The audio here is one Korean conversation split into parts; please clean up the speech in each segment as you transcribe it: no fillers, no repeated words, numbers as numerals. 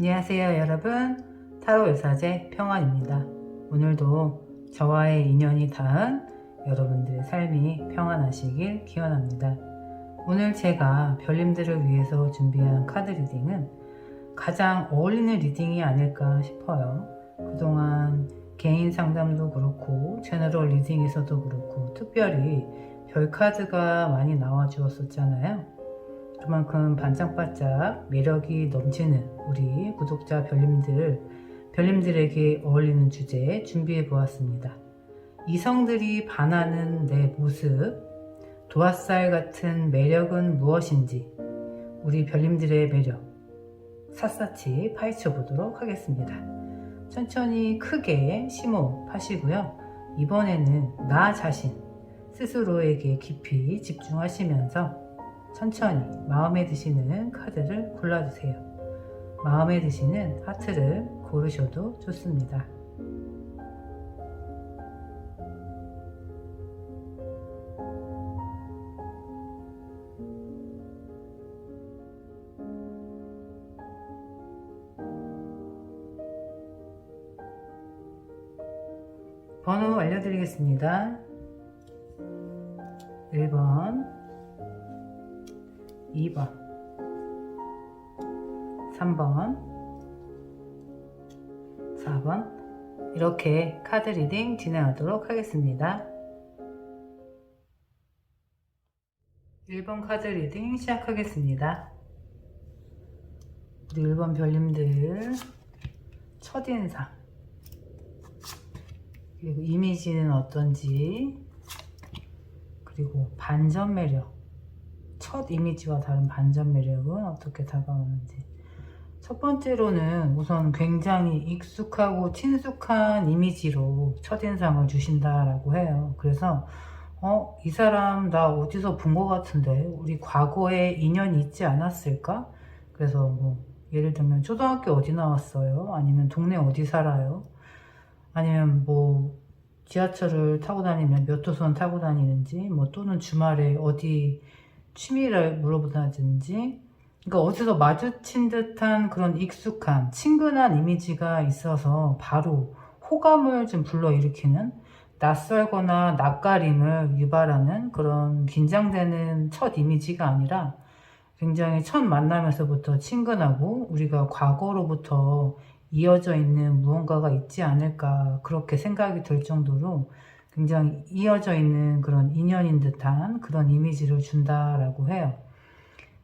안녕하세요 여러분, 타로 의사제 평안입니다. 오늘도 저와의 인연이 닿은 여러분들의 삶이 평안하시길 기원합니다. 오늘 제가 별님들을 위해서 준비한 카드 리딩은 가장 어울리는 리딩이 아닐까 싶어요. 그동안 개인 상담도 그렇고 제너럴 리딩에서도 그렇고 특별히 별 카드가 많이 나와 주었었잖아요. 그만큼 반짝반짝 매력이 넘치는 우리 구독자 별님들에게 어울리는 주제 준비해 보았습니다. 이성들이 반하는 내 모습, 도화살 같은 매력은 무엇인지 우리 별님들의 매력 샅샅이 파헤쳐 보도록 하겠습니다. 천천히 크게 심호흡하시고요. 이번에는 나 자신 스스로에게 깊이 집중하시면서 천천히 마음에 드시는 카드를 골라주세요. 마음에 드시는 하트를 고르셔도 좋습니다. 번호 알려드리겠습니다. 1번 2번 3번 4번 이렇게 카드 리딩 진행하도록 하겠습니다. 1번 카드 리딩 시작하겠습니다. 우리 1번 별님들 첫인상 그리고 이미지는 어떤지 그리고 반전 매력 첫 이미지와 다른 반전 매력은 어떻게 다가오는지. 첫 번째로는 우선 굉장히 익숙하고 친숙한 이미지로 첫인상을 주신다라고 해요. 그래서 이 사람 나 어디서 본 것 같은데 우리 과거에 인연이 있지 않았을까? 그래서 뭐 예를 들면 초등학교 어디 나왔어요? 아니면 동네 어디 살아요? 아니면 뭐 지하철을 타고 다니면 몇 호선 타고 다니는지 뭐 또는 주말에 어디 취미를 물어보다든지 그러니까 어디서 마주친 듯한 그런 익숙한 친근한 이미지가 있어서 바로 호감을 좀 불러일으키는 낯설거나 낯가림을 유발하는 그런 긴장되는 첫 이미지가 아니라 굉장히 첫 만남에서부터 친근하고 우리가 과거로부터 이어져 있는 무언가가 있지 않을까 그렇게 생각이 들 정도로 굉장히 이어져 있는 그런 인연인 듯한 그런 이미지를 준다라고 해요.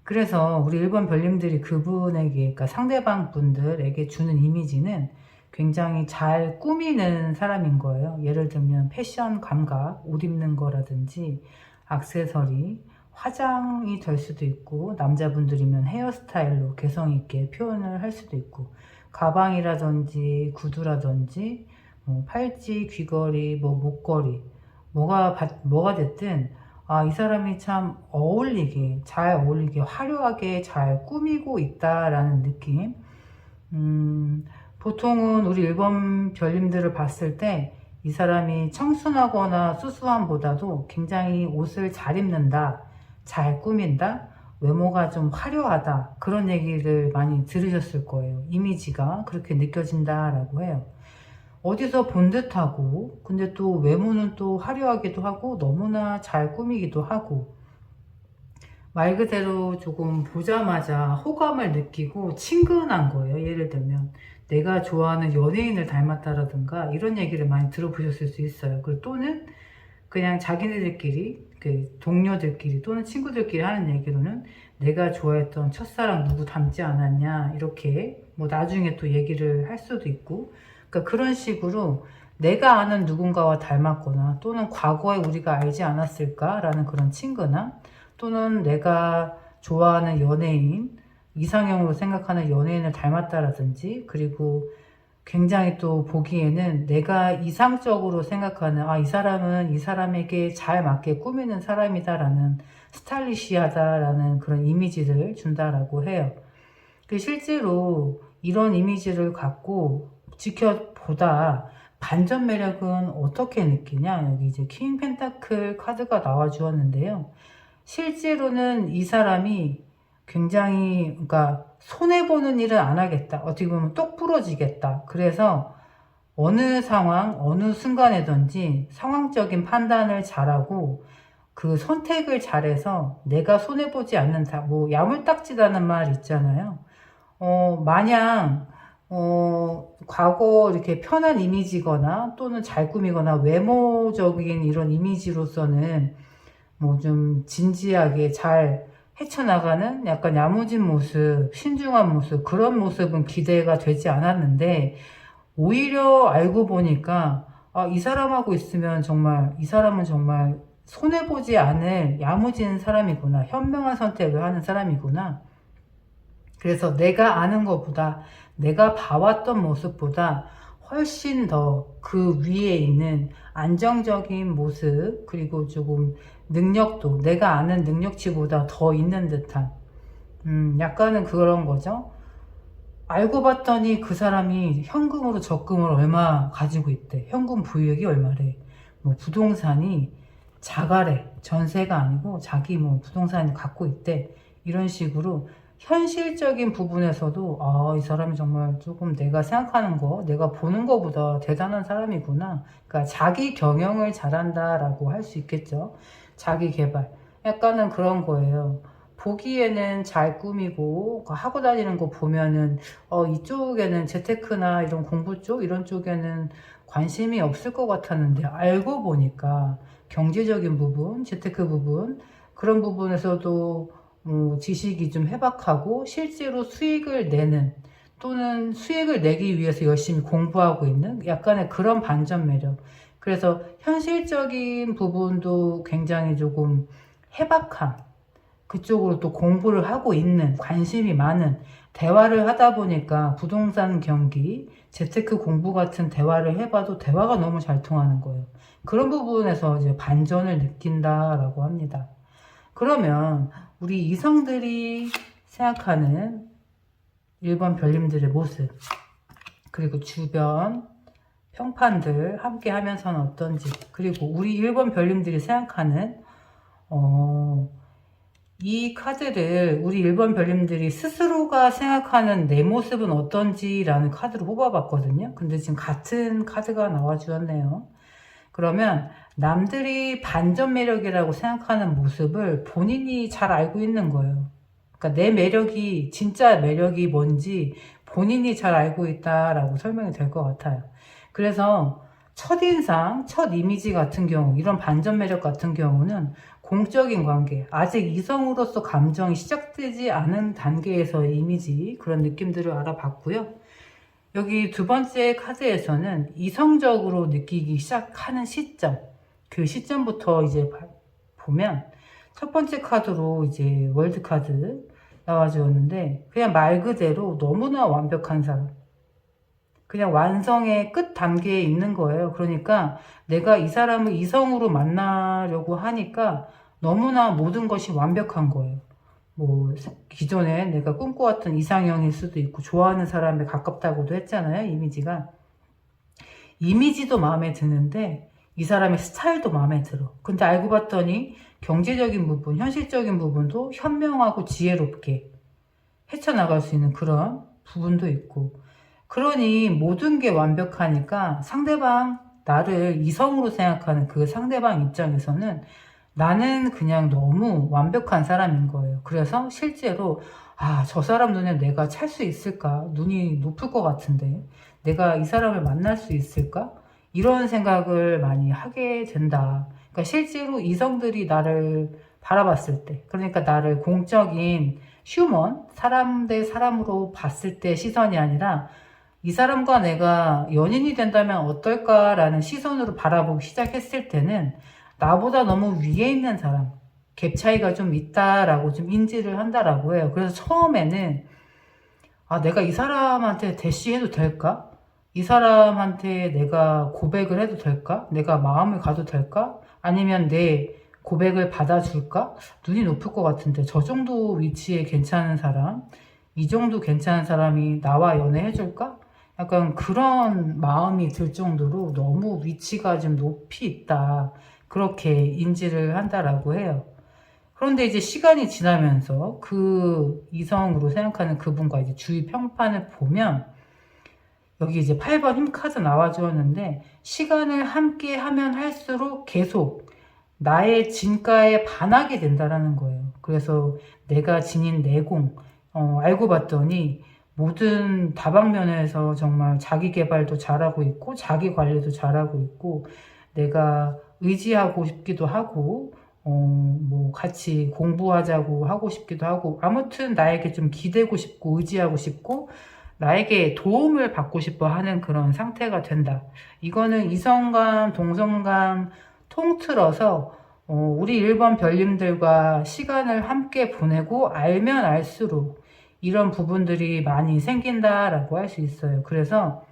그래서 우리 1번 별님들이 그분에게, 그러니까 상대방 분들에게 주는 이미지는 굉장히 잘 꾸미는 사람인 거예요. 예를 들면 패션 감각, 옷 입는 거라든지 액세서리, 화장이 될 수도 있고 남자분들이면 헤어스타일로 개성 있게 표현을 할 수도 있고 가방이라든지 구두라든지 팔찌, 귀걸이, 뭐 목걸이 뭐가 됐든 이 사람이 참 잘 어울리게 화려하게 잘 꾸미고 있다라는 느낌. 보통은 우리 1번 별님들을 봤을 때 이 사람이 청순하거나 수수함보다도 굉장히 옷을 잘 입는다, 잘 꾸민다, 외모가 좀 화려하다 그런 얘기를 많이 들으셨을 거예요. 이미지가 그렇게 느껴진다라고 해요. 어디서 본 듯하고 근데 또 외모는 또 화려하기도 하고 너무나 잘 꾸미기도 하고 말 그대로 조금 보자마자 호감을 느끼고 친근한 거예요. 예를 들면 내가 좋아하는 연예인을 닮았다라든가 이런 얘기를 많이 들어보셨을 수 있어요. 그리고 또는 그냥 자기네들끼리 동료들끼리 또는 친구들끼리 하는 얘기로는 내가 좋아했던 첫사랑 누구 닮지 않았냐 이렇게 뭐 나중에 또 얘기를 할 수도 있고 그러니까 그런 식으로 내가 아는 누군가와 닮았거나 또는 과거에 우리가 알지 않았을까라는 그런 친근함 또는 내가 좋아하는 연예인 이상형으로 생각하는 연예인을 닮았다라든지 그리고 굉장히 또 보기에는 내가 이상적으로 생각하는 이 사람은 이 사람에게 잘 맞게 꾸미는 사람이다라는 스타일리시하다라는 그런 이미지를 준다라고 해요. 실제로 이런 이미지를 갖고 지켜보다 반전 매력은 어떻게 느끼냐? 여기 이제 퀸 펜타클 카드가 나와 주었는데요. 실제로는 이 사람이 굉장히 그러니까 손해보는 일은 안 하겠다. 어떻게 보면 똑 부러지겠다. 그래서 어느 상황, 어느 순간에든지 상황적인 판단을 잘하고 그 선택을 잘해서 내가 손해보지 않는다. 뭐 야물딱지다는 말 있잖아요. 마냥 과거 이렇게 편한 이미지거나 또는 잘 꾸미거나 외모적인 이런 이미지로서는 뭐 좀 진지하게 잘 헤쳐나가는 약간 야무진 모습, 신중한 모습, 그런 모습은 기대가 되지 않았는데, 오히려 알고 보니까, 아, 이 사람하고 있으면 정말, 이 사람은 정말 손해보지 않을 야무진 사람이구나. 현명한 선택을 하는 사람이구나. 그래서 내가 아는 것보다, 내가 봐왔던 모습보다 훨씬 더 그 위에 있는 안정적인 모습, 그리고 조금 능력도 내가 아는 능력치보다 더 있는 듯한, 약간은 그런 거죠. 알고 봤더니 그 사람이 현금으로 적금을 얼마 가지고 있대. 현금 보유액이 얼마래. 뭐 부동산이 자가래. 전세가 아니고 자기 뭐 부동산을 갖고 있대. 이런 식으로 현실적인 부분에서도 아, 이 사람이 정말 조금 내가 생각하는 거, 내가 보는 거보다 대단한 사람이구나. 그러니까 자기 경영을 잘한다라고 할 수 있겠죠. 자기 개발. 약간은 그런 거예요. 보기에는 잘 꾸미고 하고 다니는 거 보면은 이쪽에는 재테크나 이런 공부 쪽 이런 쪽에는 관심이 없을 것 같았는데 알고 보니까 경제적인 부분, 재테크 부분 그런 부분에서도 지식이 좀 해박하고 실제로 수익을 내는 또는 수익을 내기 위해서 열심히 공부하고 있는 약간의 그런 반전 매력. 그래서 현실적인 부분도 굉장히 조금 해박함. 그쪽으로 또 공부를 하고 있는 관심이 많은 대화를 하다 보니까 부동산 경기, 재테크 공부 같은 대화를 해봐도 대화가 너무 잘 통하는 거예요. 그런 부분에서 이제 반전을 느낀다라고 합니다. 그러면 우리 이성들이 생각하는 1번 별님들의 모습, 그리고 주변 평판들 함께 하면서는 어떤지, 그리고 우리 1번 별님들이 생각하는 이 카드를 우리 1번 별님들이 스스로가 생각하는 내 모습은 어떤지라는 카드로 뽑아봤거든요. 근데 지금 같은 카드가 나와주었네요. 그러면 남들이 반전 매력이라고 생각하는 모습을 본인이 잘 알고 있는 거예요. 그러니까 내 매력이, 진짜 매력이 뭔지 본인이 잘 알고 있다라고 설명이 될 것 같아요. 그래서 첫인상, 첫 이미지 같은 경우, 이런 반전 매력 같은 경우는 공적인 관계, 아직 이성으로서 감정이 시작되지 않은 단계에서의 이미지, 그런 느낌들을 알아봤고요. 여기 두 번째 카드에서는 이성적으로 느끼기 시작하는 시점, 그 시점부터 이제 보면 첫 번째 카드로 이제 월드 카드 나와주었는데 그냥 말 그대로 너무나 완벽한 사람. 그냥 완성의 끝 단계에 있는 거예요. 그러니까 내가 이 사람을 이성으로 만나려고 하니까 너무나 모든 것이 완벽한 거예요. 뭐 기존에 내가 꿈꿔왔던 이상형일 수도 있고 좋아하는 사람에 가깝다고도 했잖아요. 이미지도 마음에 드는데 이 사람의 스타일도 마음에 들어. 근데 알고 봤더니 경제적인 부분, 현실적인 부분도 현명하고 지혜롭게 헤쳐나갈 수 있는 그런 부분도 있고, 그러니 모든 게 완벽하니까 상대방, 나를 이성으로 생각하는 그 상대방 입장에서는 나는 그냥 너무 완벽한 사람인 거예요. 그래서 실제로 저 사람 눈에 내가 찰 수 있을까? 눈이 높을 것 같은데 내가 이 사람을 만날 수 있을까? 이런 생각을 많이 하게 된다. 그러니까 실제로 이성들이 나를 바라봤을 때, 그러니까 나를 공적인 휴먼, 사람 대 사람으로 봤을 때 시선이 아니라 이 사람과 내가 연인이 된다면 어떨까라는 시선으로 바라보기 시작했을 때는 나보다 너무 위에 있는 사람, 갭 차이가 좀 있다라고 좀 인지를 한다라고 해요. 그래서 처음에는 내가 이 사람한테 대시해도 될까? 이 사람한테 내가 고백을 해도 될까? 내가 마음을 가도 될까? 아니면 내 고백을 받아줄까? 눈이 높을 것 같은데 저 정도 위치에 괜찮은 사람, 이 정도 괜찮은 사람이 나와 연애해줄까? 약간 그런 마음이 들 정도로 너무 위치가 좀 높이 있다. 그렇게 인지를 한다라고 해요. 그런데 이제 시간이 지나면서 그 이성으로 생각하는 그분과 이제 주위 평판을 보면 여기 이제 8번 힘 카드 나와주었는데 시간을 함께 하면 할수록 계속 나의 진가에 반하게 된다라는 거예요. 그래서 내가 지닌 내공, 알고 봤더니 모든 다방면에서 정말 자기 개발도 잘하고 있고 자기 관리도 잘하고 있고 내가 의지하고 싶기도 하고 뭐 같이 공부하자고 하고 싶기도 하고 아무튼 나에게 좀 기대고 싶고 의지하고 싶고 나에게 도움을 받고 싶어 하는 그런 상태가 된다. 이거는 이성감, 동성감 통틀어서 우리 1번 별님들과 시간을 함께 보내고 알면 알수록 이런 부분들이 많이 생긴다라고 할 수 있어요. 그래서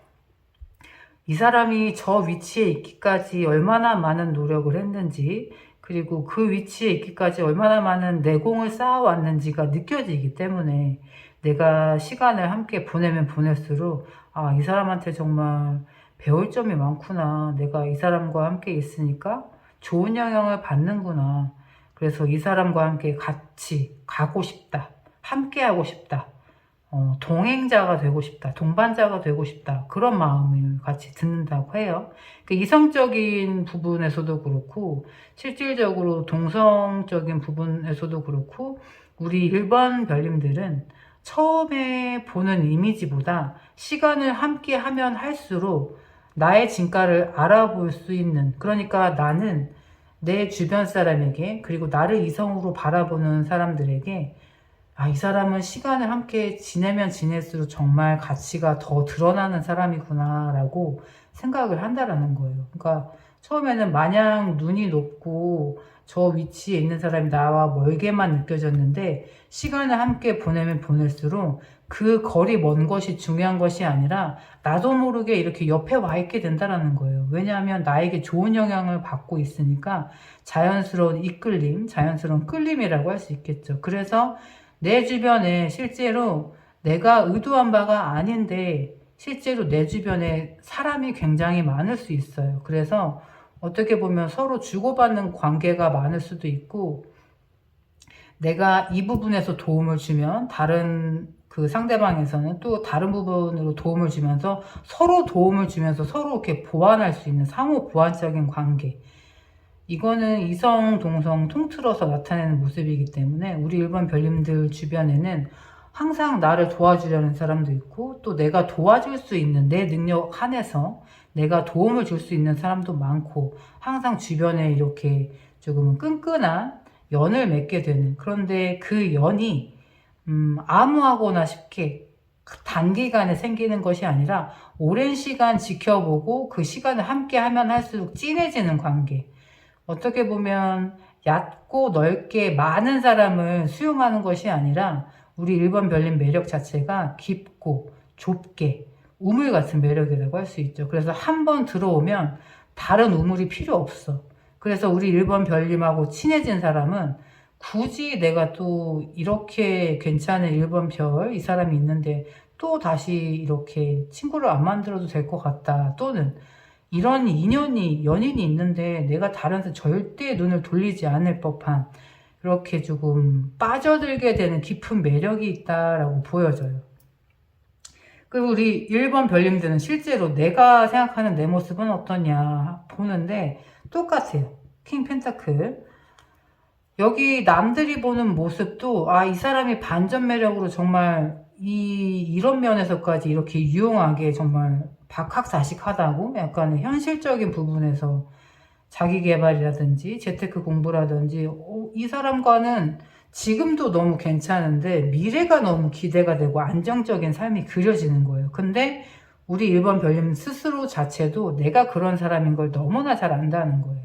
이 사람이 저 위치에 있기까지 얼마나 많은 노력을 했는지 그리고 그 위치에 있기까지 얼마나 많은 내공을 쌓아왔는지가 느껴지기 때문에 내가 시간을 함께 보내면 보낼수록 아, 이 사람한테 정말 배울 점이 많구나. 내가 이 사람과 함께 있으니까 좋은 영향을 받는구나. 그래서 이 사람과 함께 같이 가고 싶다. 함께 하고 싶다. 동행자가 되고 싶다. 동반자가 되고 싶다. 그런 마음을 같이 듣는다고 해요. 그 이성적인 부분에서도 그렇고 실질적으로 동성적인 부분에서도 그렇고 우리 1번 별님들은 처음에 보는 이미지보다 시간을 함께 하면 할수록 나의 진가를 알아볼 수 있는 그러니까 나는 내 주변 사람에게 그리고 나를 이성으로 바라보는 사람들에게 아, 이 사람은 시간을 함께 지내면 지낼수록 정말 가치가 더 드러나는 사람이구나 라고 생각을 한다라는 거예요. 그러니까 처음에는 마냥 눈이 높고 저 위치에 있는 사람이 나와 멀게만 느껴졌는데 시간을 함께 보내면 보낼수록 그 거리 먼 것이 중요한 것이 아니라 나도 모르게 이렇게 옆에 와 있게 된다라는 거예요. 왜냐하면 나에게 좋은 영향을 받고 있으니까 자연스러운 이끌림, 자연스러운 끌림이라고 할 수 있겠죠. 그래서 내 주변에 실제로 내가 의도한 바가 아닌데 실제로 내 주변에 사람이 굉장히 많을 수 있어요. 그래서 어떻게 보면 서로 주고받는 관계가 많을 수도 있고 내가 이 부분에서 도움을 주면 다른 그 상대방에서는 또 다른 부분으로 도움을 주면서 서로 도움을 주면서 서로 이렇게 보완할 수 있는 상호 보완적인 관계. 이거는 이성, 동성 통틀어서 나타내는 모습이기 때문에 우리 1번 별님들 주변에는 항상 나를 도와주려는 사람도 있고 또 내가 도와줄 수 있는 내 능력 한에서 내가 도움을 줄 수 있는 사람도 많고 항상 주변에 이렇게 조금은 끈끈한 연을 맺게 되는 그런데 그 연이 아무하거나 쉽게 단기간에 생기는 것이 아니라 오랜 시간 지켜보고 그 시간을 함께 하면 할수록 진해지는 관계 어떻게 보면 얕고 넓게 많은 사람을 수용하는 것이 아니라 우리 1번 별님 매력 자체가 깊고 좁게 우물 같은 매력이라고 할 수 있죠. 그래서 한 번 들어오면 다른 우물이 필요 없어. 그래서 우리 1번 별님하고 친해진 사람은 굳이 내가 또 이렇게 괜찮은 1번 별, 이 사람이 있는데 또 다시 이렇게 친구를 안 만들어도 될 것 같다. 또는 이런 연인이 있는데 내가 다른 데 절대 눈을 돌리지 않을 법한 이렇게 조금 빠져들게 되는 깊은 매력이 있다라고 보여져요. 그리고 우리 1번 별님들은 실제로 내가 생각하는 내 모습은 어떠냐 보는데 똑같아요. 킹 펜타클. 여기 남들이 보는 모습도 아, 이 사람이 반전 매력으로 정말 이런 면에서까지 이렇게 유용하게 정말 박학다식하다고 약간 현실적인 부분에서 자기 개발이라든지 재테크 공부라든지 이 사람과는 지금도 너무 괜찮은데 미래가 너무 기대가 되고 안정적인 삶이 그려지는 거예요. 근데 우리 1번 별님 스스로 자체도 내가 그런 사람인 걸 너무나 잘 안다는 거예요.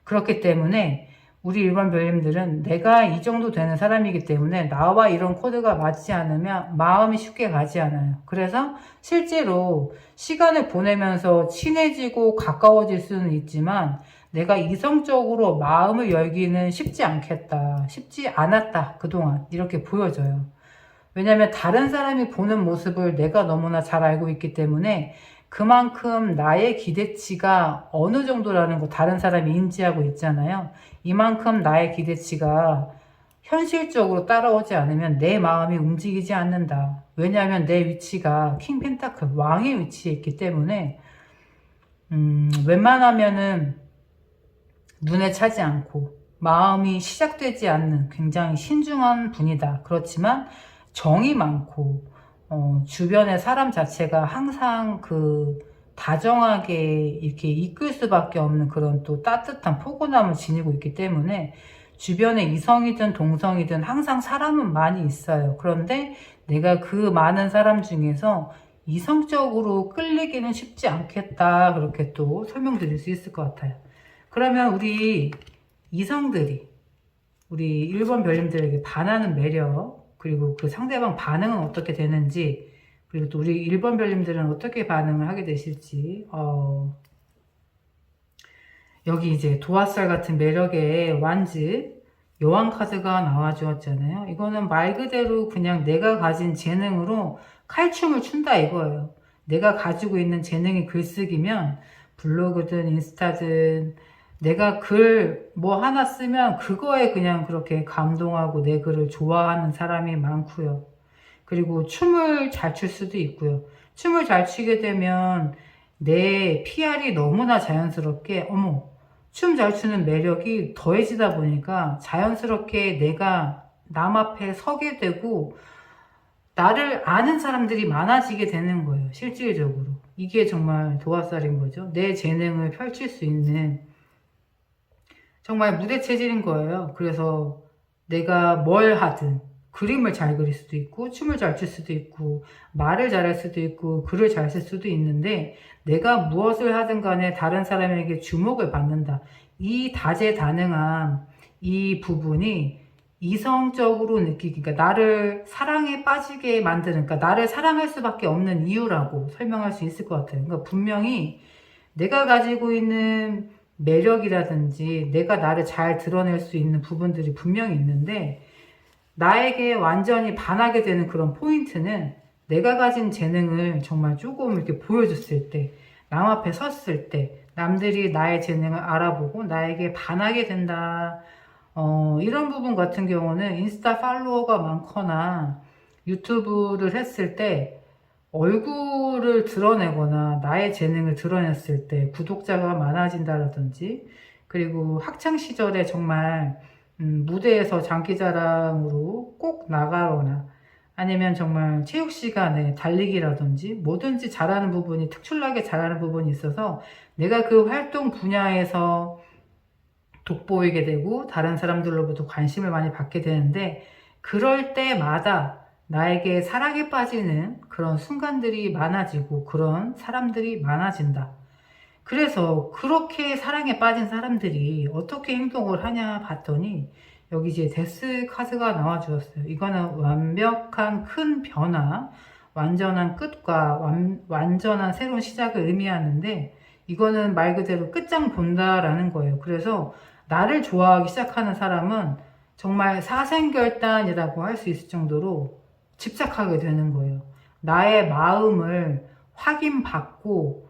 그렇기 때문에 우리 1번 별님들은 내가 이 정도 되는 사람이기 때문에 나와 이런 코드가 맞지 않으면 마음이 쉽게 가지 않아요. 그래서 실제로 시간을 보내면서 친해지고 가까워질 수는 있지만 내가 이성적으로 마음을 열기는 쉽지 않겠다. 쉽지 않았다. 그동안 이렇게 보여져요. 왜냐하면 다른 사람이 보는 모습을 내가 너무나 잘 알고 있기 때문에 그만큼 나의 기대치가 어느 정도라는 거 다른 사람이 인지하고 있잖아요. 이만큼 나의 기대치가 현실적으로 따라오지 않으면 내 마음이 움직이지 않는다. 왜냐하면 내 위치가 킹 펜타클 왕의 위치에 있기 때문에 웬만하면은 눈에 차지 않고 마음이 시작되지 않는 굉장히 신중한 분이다. 그렇지만 정이 많고 주변의 사람 자체가 항상 그 다정하게 이렇게 이끌 수밖에 없는 그런 또 따뜻한 포근함을 지니고 있기 때문에 주변에 이성이든 동성이든 항상 사람은 많이 있어요. 그런데 내가 그 많은 사람 중에서 이성적으로 끌리기는 쉽지 않겠다. 그렇게 또 설명드릴 수 있을 것 같아요. 그러면 우리 이성들이 우리 1번 별님들에게 반하는 매력, 그리고 그 상대방 반응은 어떻게 되는지, 그리고 또 우리 1번 별님들은 어떻게 반응을 하게 되실지, 여기 이제 도화살 같은 매력의 완즈, 여왕 카드가 나와 주었잖아요. 이거는 말 그대로 그냥 내가 가진 재능으로 칼춤을 춘다 이거예요. 내가 가지고 있는 재능이 글쓰기면 블로그든 인스타든 내가 글 뭐 하나 쓰면 그거에 그냥 그렇게 감동하고 내 글을 좋아하는 사람이 많고요. 그리고 춤을 잘 출 수도 있고요. 춤을 잘 추게 되면 내 PR이 너무나 자연스럽게 어머 춤 잘 추는 매력이 더해지다 보니까 자연스럽게 내가 남 앞에 서게 되고 나를 아는 사람들이 많아지게 되는 거예요. 실질적으로. 이게 정말 도화살인 거죠. 내 재능을 펼칠 수 있는 정말 무대 체질인 거예요. 그래서 내가 뭘 하든 그림을 잘 그릴 수도 있고 춤을 잘 출 수도 있고 말을 잘할 수도 있고 글을 잘 쓸 수도 있는데 내가 무엇을 하든 간에 다른 사람에게 주목을 받는다. 이 다재다능한 이 부분이 이성적으로 느끼기, 그러니까 나를 사랑에 빠지게 만드는, 그러니까 나를 사랑할 수밖에 없는 이유라고 설명할 수 있을 것 같아요. 그러니까 분명히 내가 가지고 있는 매력이라든지 내가 나를 잘 드러낼 수 있는 부분들이 분명히 있는데 나에게 완전히 반하게 되는 그런 포인트는 내가 가진 재능을 정말 조금 이렇게 보여줬을 때, 남 앞에 섰을 때 남들이 나의 재능을 알아보고 나에게 반하게 된다. 이런 부분 같은 경우는 인스타 팔로워가 많거나 유튜브를 했을 때 얼굴을 드러내거나 나의 재능을 드러냈을 때 구독자가 많아진다라든지, 그리고 학창 시절에 정말 무대에서 장기자랑으로 꼭 나가거나 아니면 정말 체육 시간에 달리기라든지 뭐든지 잘하는 부분이 특출나게 잘하는 부분이 있어서 내가 그 활동 분야에서 돋보이게 되고 다른 사람들로부터 관심을 많이 받게 되는데 그럴 때마다 나에게 사랑에 빠지는 그런 순간들이 많아지고 그런 사람들이 많아진다. 그래서 그렇게 사랑에 빠진 사람들이 어떻게 행동을 하냐 봤더니 여기 이제 데스 카드가 나와 주었어요. 이거는 완벽한 큰 변화, 완전한 끝과 완전한 새로운 시작을 의미하는데 이거는 말 그대로 끝장 본다라는 거예요. 그래서 나를 좋아하기 시작하는 사람은 정말 사생결단이라고 할 수 있을 정도로 집착하게 되는 거예요. 나의 마음을 확인받고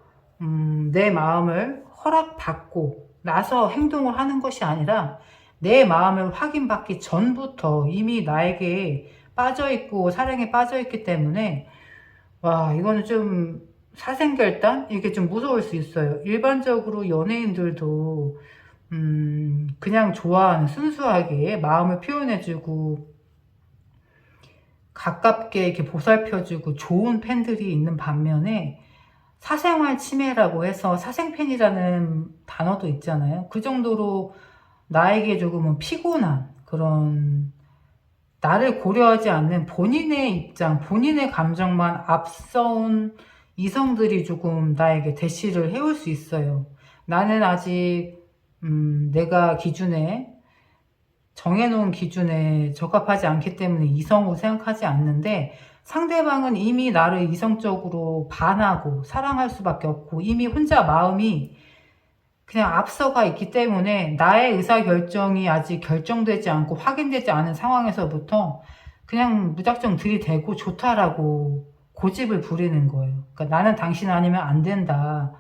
내 마음을 허락받고 나서 행동을 하는 것이 아니라 내 마음을 확인받기 전부터 이미 나에게 빠져있고 사랑에 빠져있기 때문에 와 이거는 좀 사생결단? 이게 좀 무서울 수 있어요. 일반적으로 연예인들도 그냥 좋아하는 순수하게 마음을 표현해주고 가깝게 이렇게 보살펴주고 좋은 팬들이 있는 반면에 사생활 침해라고 해서 사생팬이라는 단어도 있잖아요. 그 정도로 나에게 조금은 피곤한 그런 나를 고려하지 않는 본인의 입장, 본인의 감정만 앞서온 이성들이 조금 나에게 대시를 해올 수 있어요. 나는 아직 내가 기준에 정해놓은 기준에 적합하지 않기 때문에 이성으로 생각하지 않는데 상대방은 이미 나를 이성적으로 반하고 사랑할 수밖에 없고 이미 혼자 마음이 그냥 앞서가 있기 때문에 나의 의사결정이 아직 결정되지 않고 확인되지 않은 상황에서부터 그냥 무작정 들이대고 좋다라고 고집을 부리는 거예요. 그러니까 나는 당신 아니면 안 된다.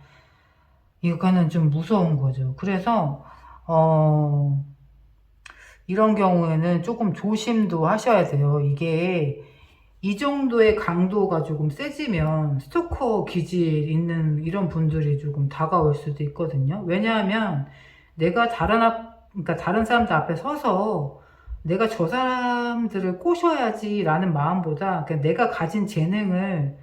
이거는 좀 무서운 거죠. 그래서 이런 경우에는 조금 조심도 하셔야 돼요. 이게 이 정도의 강도가 조금 세지면 스토커 기질 있는 이런 분들이 조금 다가올 수도 있거든요. 왜냐하면 내가 그러니까 다른 사람들 앞에 서서 내가 저 사람들을 꼬셔야지 라는 마음보다 그냥 내가 가진 재능을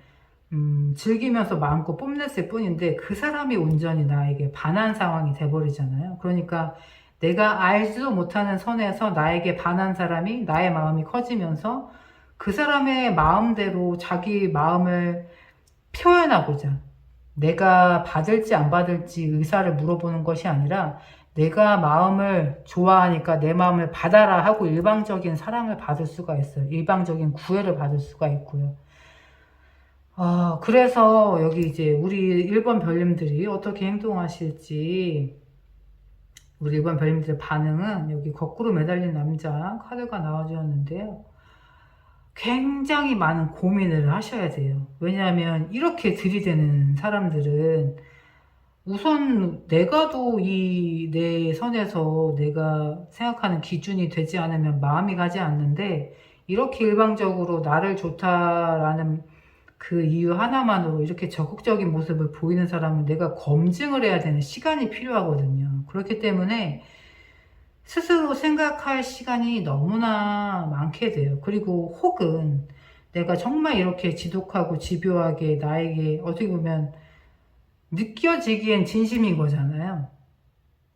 즐기면서 마음껏 뽐냈을 뿐인데 그 사람이 온전히 나에게 반한 상황이 돼버리잖아요. 그러니까 내가 알지도 못하는 선에서 나에게 반한 사람이 나의 마음이 커지면서 그 사람의 마음대로 자기 마음을 표현하고자 내가 받을지 안 받을지 의사를 물어보는 것이 아니라 내가 마음을 좋아하니까 내 마음을 받아라 하고 일방적인 사랑을 받을 수가 있어요. 일방적인 구애를 받을 수가 있고요. 그래서 여기 이제 우리 1번 별님들이 어떻게 행동하실지 우리 1번 별님들의 반응은 여기 거꾸로 매달린 남자 카드가 나와주었는데요. 굉장히 많은 고민을 하셔야 돼요. 왜냐하면 이렇게 들이대는 사람들은 우선 내가도 이 내 선에서 내가 생각하는 기준이 되지 않으면 마음이 가지 않는데 이렇게 일방적으로 나를 좋다라는 그 이유 하나만으로 이렇게 적극적인 모습을 보이는 사람은 내가 검증을 해야 되는 시간이 필요하거든요. 그렇기 때문에 스스로 생각할 시간이 너무나 많게 돼요. 그리고 혹은 내가 정말 이렇게 지독하고 집요하게 나에게 어떻게 보면 느껴지기엔 진심인 거잖아요.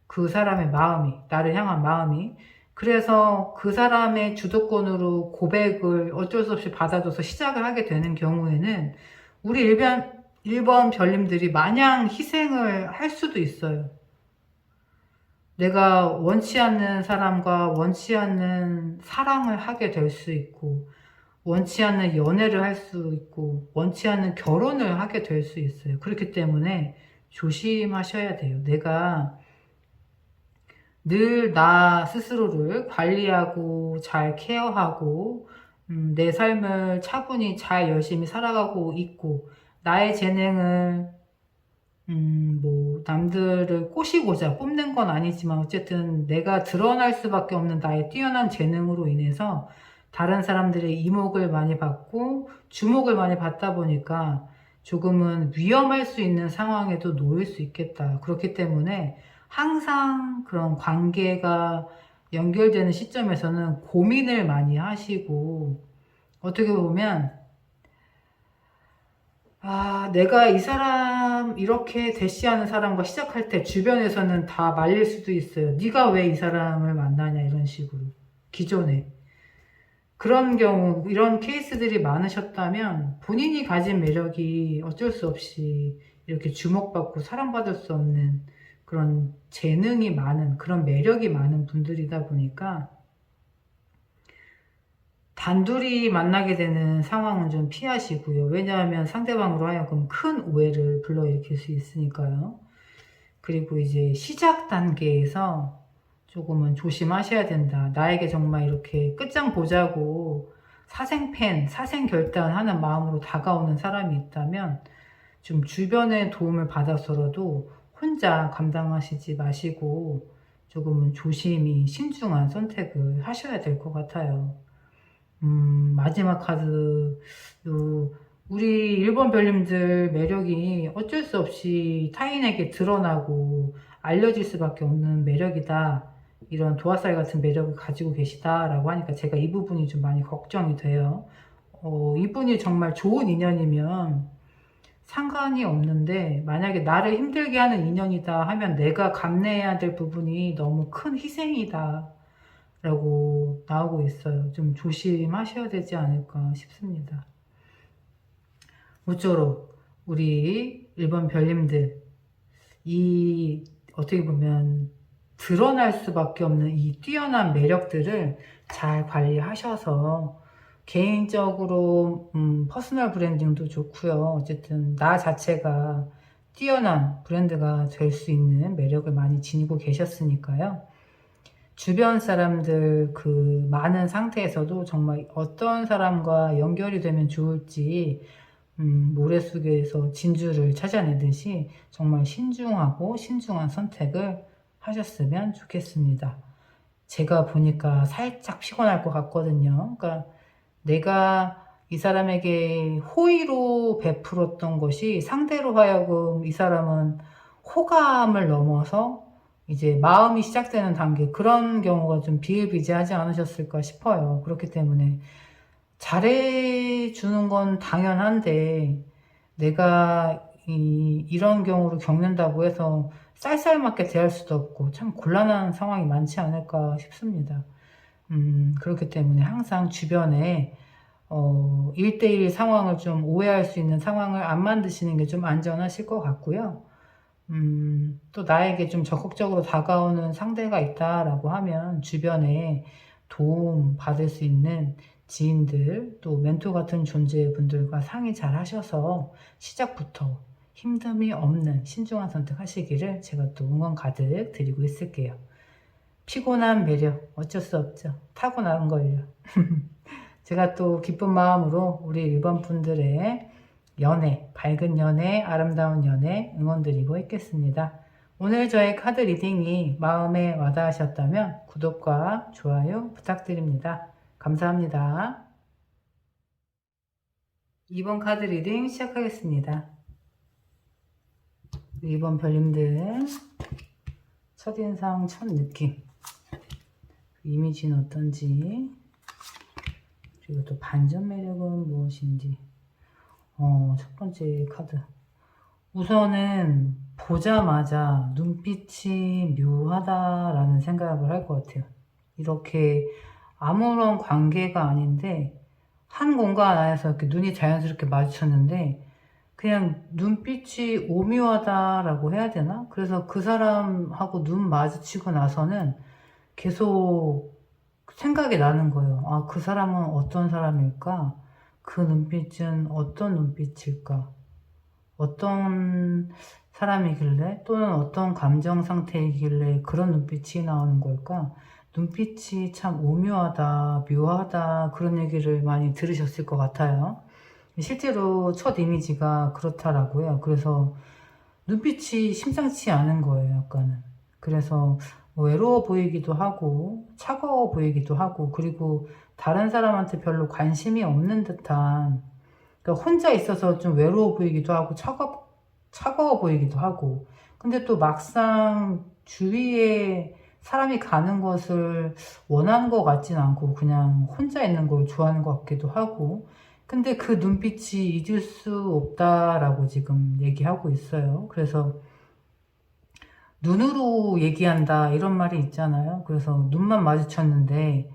그 사람의 마음이, 나를 향한 마음이. 그래서 그 사람의 주도권으로 고백을 어쩔 수 없이 받아줘서 시작을 하게 되는 경우에는 우리 일번 별님들이 마냥 희생을 할 수도 있어요. 내가 원치 않는 사람과 원치 않는 사랑을 하게 될 수 있고 원치 않는 연애를 할 수 있고 원치 않는 결혼을 하게 될 수 있어요. 그렇기 때문에 조심하셔야 돼요. 내가 늘 나 스스로를 관리하고 잘 케어하고 내 삶을 차분히 잘 열심히 살아가고 있고 나의 재능을 뭐 남들을 꼬시고자 뽐낸 건 아니지만 어쨌든 내가 드러날 수밖에 없는 나의 뛰어난 재능으로 인해서 다른 사람들의 이목을 많이 받고 주목을 많이 받다 보니까 조금은 위험할 수 있는 상황에도 놓일 수 있겠다. 그렇기 때문에 항상 그런 관계가 연결되는 시점에서는 고민을 많이 하시고 어떻게 보면 내가 이 사람 이렇게 대시하는 사람과 시작할 때 주변에서는 다 말릴 수도 있어요. 네가 왜 이 사람을 만나냐 이런 식으로 기존에 그런 경우 이런 케이스들이 많으셨다면 본인이 가진 매력이 어쩔 수 없이 이렇게 주목받고 사랑받을 수 없는 그런 재능이 많은 그런 매력이 많은 분들이다 보니까 단둘이 만나게 되는 상황은 좀 피하시고요. 왜냐하면 상대방으로 하여금 큰 오해를 불러일으킬 수 있으니까요. 그리고 이제 시작 단계에서 조금은 조심하셔야 된다. 나에게 정말 이렇게 끝장 보자고 사생팬, 사생결단하는 마음으로 다가오는 사람이 있다면 좀 주변의 도움을 받아서라도 혼자 감당하시지 마시고 조금은 조심히 신중한 선택을 하셔야 될 것 같아요. 마지막 카드, 우리 일본 별님들 매력이 어쩔 수 없이 타인에게 드러나고 알려질 수밖에 없는 매력이다. 이런 도화살 같은 매력을 가지고 계시다라고 하니까 제가 이 부분이 좀 많이 걱정이 돼요. 이분이 정말 좋은 인연이면 상관이 없는데 만약에 나를 힘들게 하는 인연이다 하면 내가 감내해야 될 부분이 너무 큰 희생이다. 라고 나오고 있어요. 좀 조심하셔야 되지 않을까 싶습니다. 모쪼록 우리 1번 별님들 이 어떻게 보면 드러날 수밖에 없는 이 뛰어난 매력들을 잘 관리하셔서 개인적으로 퍼스널 브랜딩도 좋고요. 어쨌든 나 자체가 뛰어난 브랜드가 될 수 있는 매력을 많이 지니고 계셨으니까요. 주변 사람들 그 많은 상태에서도 정말 어떤 사람과 연결이 되면 좋을지 모래 속에서 진주를 찾아내듯이 정말 신중하고 신중한 선택을 하셨으면 좋겠습니다. 제가 보니까 살짝 피곤할 것 같거든요. 그러니까 내가 이 사람에게 호의로 베풀었던 것이 상대로 하여금 이 사람은 호감을 넘어서 이제 마음이 시작되는 단계, 그런 경우가 좀 비일비재하지 않으셨을까 싶어요. 그렇기 때문에 잘해주는 건 당연한데 내가 이런 경우를 겪는다고 해서 쌀쌀맞게 대할 수도 없고 참 곤란한 상황이 많지 않을까 싶습니다. 그렇기 때문에 항상 주변에 1대1 상황을 좀 오해할 수 있는 상황을 안 만드시는 게 좀 안전하실 것 같고요. 또 나에게 좀 적극적으로 다가오는 상대가 있다라고 하면 주변에 도움 받을 수 있는 지인들, 또 멘토 같은 존재분들과 상의 잘 하셔서 시작부터 힘듦이 없는 신중한 선택하시기를 제가 또 응원 가득 드리고 있을게요. 피곤한 매력 어쩔 수 없죠. 타고난 걸요. 제가 또 기쁜 마음으로 우리 1번 분들의 연애, 밝은 연애, 아름다운 연애 응원드리고 있겠습니다. 오늘 저의 카드 리딩이 마음에 와닿으셨다면 구독과 좋아요 부탁드립니다. 감사합니다. 2번 카드 리딩 시작하겠습니다. 2번 별님들 첫인상, 첫 느낌, 이미지는 어떤지, 그리고 또 반전 매력은 무엇인지. 첫 번째 카드. 우선은 보자마자 눈빛이 묘하다라는 생각을 할 것 같아요. 이렇게 아무런 관계가 아닌데 한 공간 안에서 이렇게 눈이 자연스럽게 마주쳤는데 그냥 눈빛이 오묘하다라고 해야 되나? 그래서 그 사람하고 눈 마주치고 나서는 계속 생각이 나는 거예요. 아, 그 사람은 어떤 사람일까? 그 눈빛은 어떤 눈빛일까? 어떤 사람이길래, 또는 어떤 감정 상태이길래 그런 눈빛이 나오는 걸까? 눈빛이 참 오묘하다, 묘하다, 그런 얘기를 많이 들으셨을 것 같아요. 실제로 첫 이미지가 그렇더라고요. 그래서 눈빛이 심상치 않은 거예요, 약간은. 그래서 외로워 보이기도 하고 차가워 보이기도 하고, 그리고 다른 사람한테 별로 관심이 없는 듯한, 그러니까 혼자 있어서 좀 외로워 보이기도 하고 차가워 보이기도 하고, 근데 또 막상 주위에 사람이 가는 것을 원하는 것 같지는 않고 그냥 혼자 있는 걸 좋아하는 것 같기도 하고, 근데 그 눈빛이 잊을 수 없다라고 지금 얘기하고 있어요. 그래서 눈으로 얘기한다 이런 말이 있잖아요. 그래서 눈만 마주쳤는데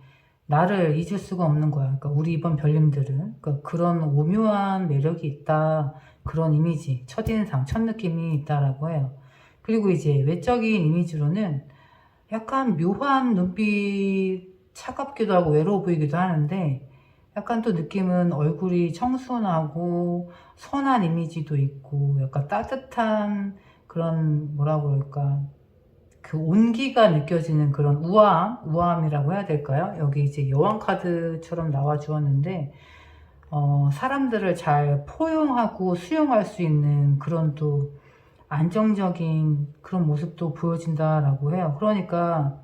나를 잊을 수가 없는 거야. 그러니까 우리 이번 별님들은 그러니까 그런 오묘한 매력이 있다, 그런 이미지, 첫인상, 첫 느낌이 있다라고 해요. 그리고 이제 외적인 이미지로는 약간 묘한 눈빛, 차갑기도 하고 외로워 보이기도 하는데 약간 또 느낌은 얼굴이 청순하고 선한 이미지도 있고 약간 따뜻한 그런, 뭐라 그럴까, 그 온기가 느껴지는 그런 우아함이라고 해야 될까요? 여기 이제 여왕 카드처럼 나와 주었는데 사람들을 잘 포용하고 수용할 수 있는 그런 또 안정적인 그런 모습도 보여진다라고 해요. 그러니까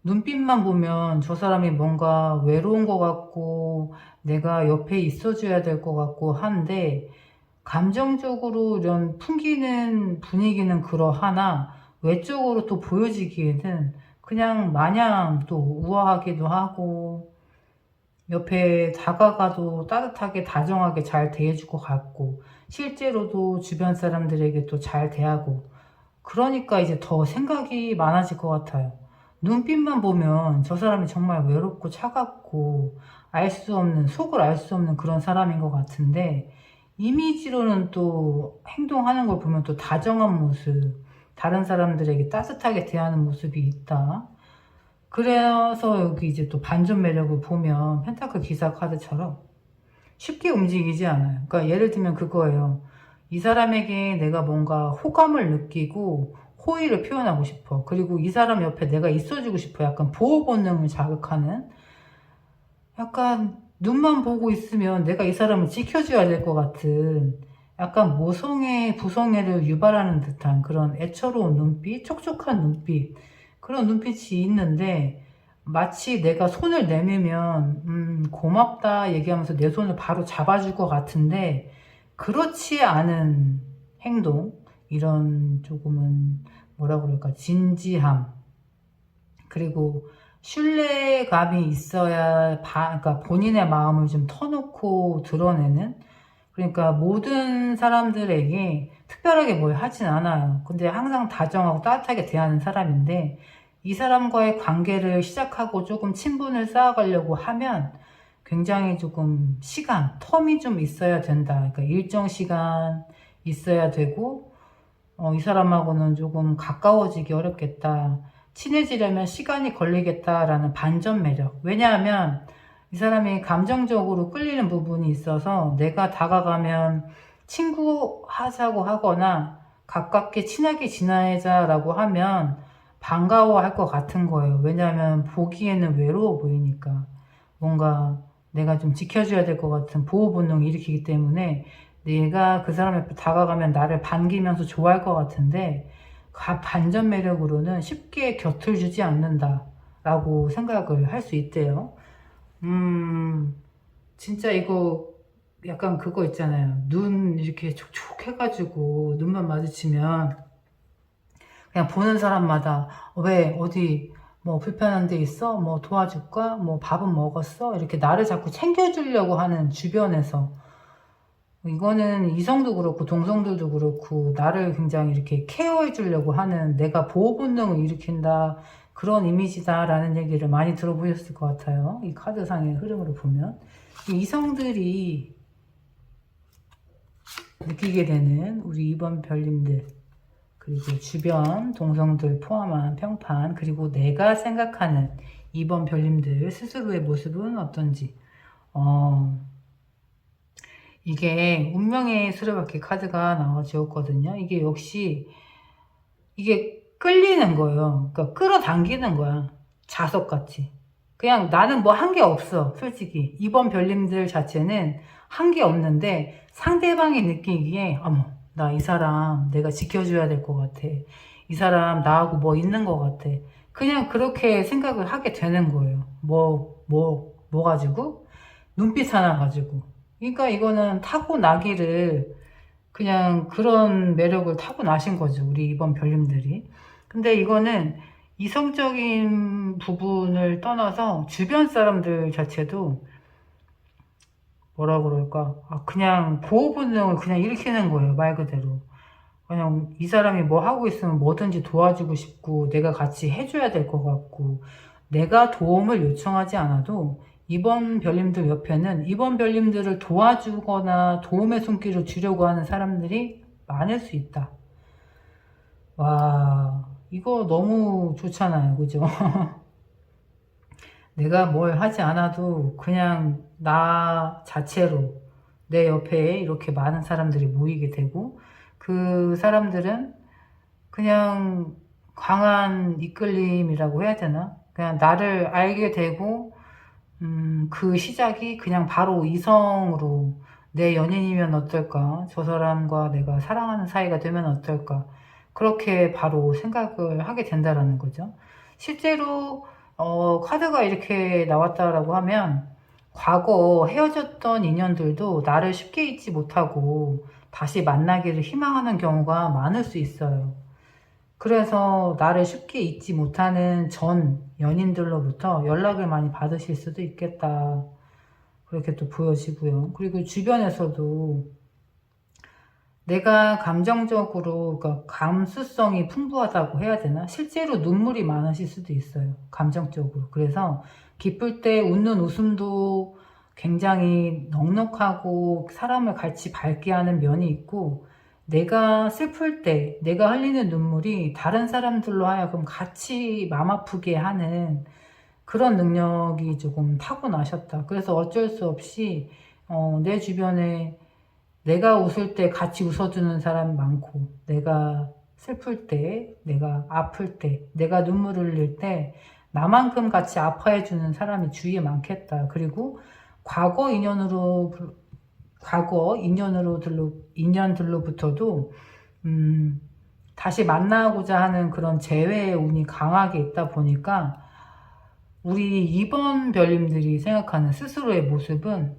눈빛만 보면 저 사람이 뭔가 외로운 것 같고 내가 옆에 있어줘야 될 것 같고 한데, 감정적으로 이런 풍기는 분위기는 그러하나 외적으로 또 보여지기에는 그냥 마냥 또 우아하기도 하고 옆에 다가가도 따뜻하게 다정하게 잘 대해줄 것 같고 실제로도 주변 사람들에게 또 잘 대하고, 그러니까 이제 더 생각이 많아질 것 같아요. 눈빛만 보면 저 사람이 정말 외롭고 차갑고 알 수 없는, 속을 알 수 없는 그런 사람인 것 같은데, 이미지로는 또 행동하는 걸 보면 또 다정한 모습, 다른 사람들에게 따뜻하게 대하는 모습이 있다. 그래서 여기 이제 또 반전 매력을 보면 펜타클 기사 카드처럼 쉽게 움직이지 않아요. 그러니까 예를 들면 그거예요. 이 사람에게 내가 뭔가 호감을 느끼고 호의를 표현하고 싶어. 그리고 이 사람 옆에 내가 있어주고 싶어. 약간 보호 본능을 자극하는, 약간 눈만 보고 있으면 내가 이 사람을 지켜줘야 될 것 같은, 약간 모성애, 부성애를 유발하는 듯한 그런 애처로운 눈빛, 촉촉한 눈빛, 그런 눈빛이 있는데 마치 내가 손을 내밀면 고맙다 얘기하면서 내 손을 바로 잡아줄 것 같은데 그렇지 않은 행동, 이런 조금은 뭐라 그럴까, 진지함, 그리고 신뢰감이 있어야 그러니까 본인의 마음을 좀 터놓고 드러내는, 그러니까 모든 사람들에게 특별하게 뭘 하진 않아요. 근데 항상 다정하고 따뜻하게 대하는 사람인데 이 사람과의 관계를 시작하고 조금 친분을 쌓아가려고 하면 굉장히 조금 시간, 텀이 좀 있어야 된다. 그러니까 일정 시간 있어야 되고 이 사람하고는 조금 가까워지기 어렵겠다. 친해지려면 시간이 걸리겠다라는 반전 매력. 왜냐하면 이 사람이 감정적으로 끌리는 부분이 있어서 내가 다가가면 친구하자고 하거나 가깝게 친하게 지내자라고 하면 반가워할 것 같은 거예요. 왜냐하면 보기에는 외로워 보이니까 뭔가 내가 좀 지켜줘야 될 것 같은 보호 본능을 일으키기 때문에 내가 그 사람 옆에 다가가면 나를 반기면서 좋아할 것 같은데 반전 매력으로는 쉽게 곁을 주지 않는다 라고 생각을 할 수 있대요. 진짜 이거 약간 그거 있잖아요. 눈 이렇게 촉촉해가지고 눈만 마주치면 그냥 보는 사람마다 왜 어디 뭐 불편한 데 있어? 뭐 도와줄까? 뭐 밥은 먹었어? 이렇게 나를 자꾸 챙겨주려고 하는 주변에서, 이거는 이성도 그렇고 동성들도 그렇고 나를 굉장히 이렇게 케어해 주려고 하는, 내가 보호 본능을 일으킨다, 그런 이미지다라는 얘기를 많이 들어보셨을 것 같아요. 이 카드상의 흐름으로 보면 이 이성들이 느끼게 되는 우리 2번 별님들, 그리고 주변 동성들 포함한 평판, 그리고 내가 생각하는 2번 별님들 스스로의 모습은 어떤지. 이게 운명의 수레바퀴 카드가 나와주었거든요. 이게 역시 이게 끌리는 거예요. 그러니까 끌어당기는 거야. 자석같이. 그냥 나는 뭐 한 게 없어. 솔직히. 이번 별님들 자체는 한 게 없는데 상대방이 느끼기에 어머, 나 이 사람 내가 지켜줘야 될 것 같아. 이 사람 나하고 뭐 있는 것 같아. 그냥 그렇게 생각을 하게 되는 거예요. 뭐 가지고? 눈빛 하나 가지고. 그러니까 이거는 타고나기를, 그냥 그런 매력을 타고나신 거죠. 우리 이번 별님들이. 근데 이거는 이성적인 부분을 떠나서 주변 사람들 자체도 뭐라 그럴까, 그냥 보호 본능을 그냥 일으키는 거예요. 말 그대로. 그냥 이 사람이 뭐 하고 있으면 뭐든지 도와주고 싶고 내가 같이 해줘야 될 것 같고, 내가 도움을 요청하지 않아도 이번 별님들 옆에는 이번 별님들을 도와주거나 도움의 손길을 주려고 하는 사람들이 많을 수 있다. 와, 이거 너무 좋잖아요. 그죠? 내가 뭘 하지 않아도 그냥 나 자체로 내 옆에 이렇게 많은 사람들이 모이게 되고, 그 사람들은 그냥 강한 이끌림이라고 해야 되나? 그냥 나를 알게 되고, 그 시작이 그냥 바로 이성으로 내 연인이면 어떨까? 저 사람과 내가 사랑하는 사이가 되면 어떨까? 그렇게 바로 생각을 하게 된다라는 거죠. 실제로 카드가 이렇게 나왔다라고 하면 과거 헤어졌던 인연들도 나를 쉽게 잊지 못하고 다시 만나기를 희망하는 경우가 많을 수 있어요. 그래서 나를 쉽게 잊지 못하는 전 연인들로부터 연락을 많이 받으실 수도 있겠다. 그렇게 또 보여지고요. 그리고 주변에서도 내가 감정적으로, 그러니까 감수성이 풍부하다고 해야 되나? 실제로 눈물이 많으실 수도 있어요. 감정적으로. 그래서 기쁠 때 웃는 웃음도 굉장히 넉넉하고 사람을 같이 밝게 하는 면이 있고, 내가 슬플 때 내가 흘리는 눈물이 다른 사람들로 하여금 같이 맘 아프게 하는 그런 능력이 조금 타고나셨다. 그래서 어쩔 수 없이 내 주변에 내가 웃을 때 같이 웃어주는 사람이 많고, 내가 슬플 때, 내가 아플 때, 내가 눈물 흘릴 때 나만큼 같이 아파해주는 사람이 주위에 많겠다. 그리고 과거 인연으로 인연들로부터도 다시 만나고자 하는 그런 재회의 운이 강하게 있다 보니까 우리 2번 별님들이 생각하는 스스로의 모습은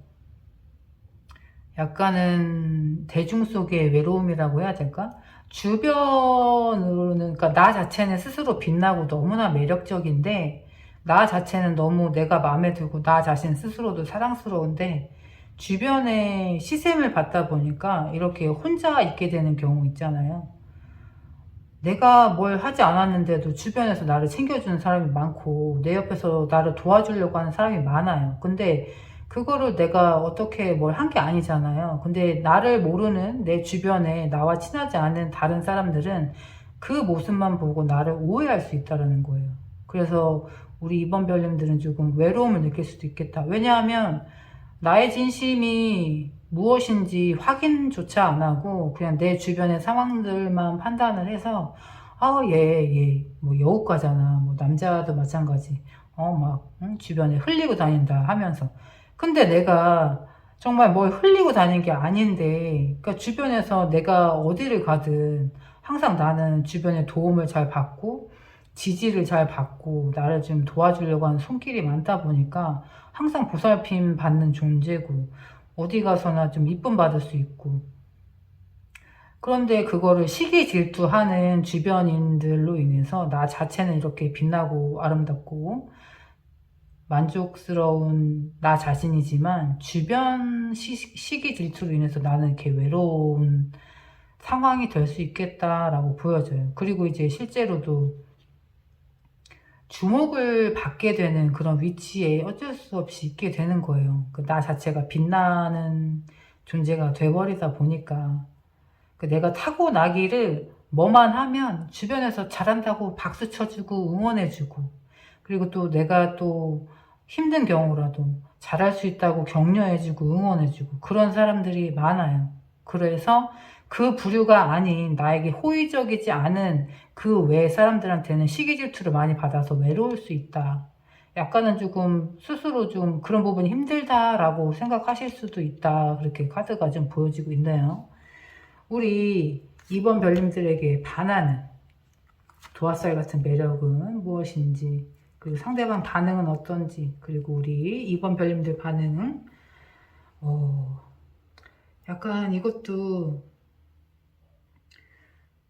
약간은 대중 속의 외로움이라고 해야 될까? 주변으로는, 그러니까 나 자체는 스스로 빛나고 너무나 매력적인데, 나 자체는 너무 내가 마음에 들고 나 자신 스스로도 사랑스러운데, 주변의 시샘을 받다 보니까 이렇게 혼자 있게 되는 경우 있잖아요. 내가 뭘 하지 않았는데도 주변에서 나를 챙겨주는 사람이 많고 내 옆에서 나를 도와주려고 하는 사람이 많아요. 근데 그거를 내가 어떻게 뭘 한 게 아니잖아요. 근데 나를 모르는 내 주변에 나와 친하지 않은 다른 사람들은 그 모습만 보고 나를 오해할 수 있다는 거예요. 그래서 우리 이번 별님들은 조금 외로움을 느낄 수도 있겠다. 왜냐하면 나의 진심이 무엇인지 확인조차 안 하고 그냥 내 주변의 상황들만 판단을 해서 얘 뭐 여우과잖아. 뭐 남자도 마찬가지. 주변에 흘리고 다닌다 하면서. 근데 내가 정말 뭘 흘리고 다닌 게 아닌데, 그러니까 주변에서 내가 어디를 가든 항상 나는 주변에 도움을 잘 받고 지지를 잘 받고 나를 좀 도와주려고 하는 손길이 많다 보니까 항상 보살핌 받는 존재고 어디 가서나 좀 이쁨 받을 수 있고, 그런데 그거를 시기 질투하는 주변인들로 인해서 나 자체는 이렇게 빛나고 아름답고 만족스러운 나 자신이지만 주변 시기 질투로 인해서 나는 이렇게 외로운 상황이 될 수 있겠다라고 보여져요. 그리고 이제 실제로도 주목을 받게 되는 그런 위치에 어쩔 수 없이 있게 되는 거예요. 나 자체가 빛나는 존재가 돼버리다 보니까 내가 타고나기를 뭐만 하면 주변에서 잘한다고 박수 쳐주고 응원해주고, 그리고 또 내가 또 힘든 경우라도 잘할 수 있다고 격려해주고 응원해주고 그런 사람들이 많아요. 그래서 그 부류가 아닌 나에게 호의적이지 않은 그 외 사람들한테는 시기 질투를 많이 받아서 외로울 수 있다. 약간은 조금 스스로 좀 그런 부분이 힘들다라고 생각하실 수도 있다. 그렇게 카드가 좀 보여지고 있네요. 우리 이번 별님들에게 반하는 도화살 같은 매력은 무엇인지, 그리고 상대방 반응은 어떤지, 그리고 우리 이번 별님들 반응은 약간 이것도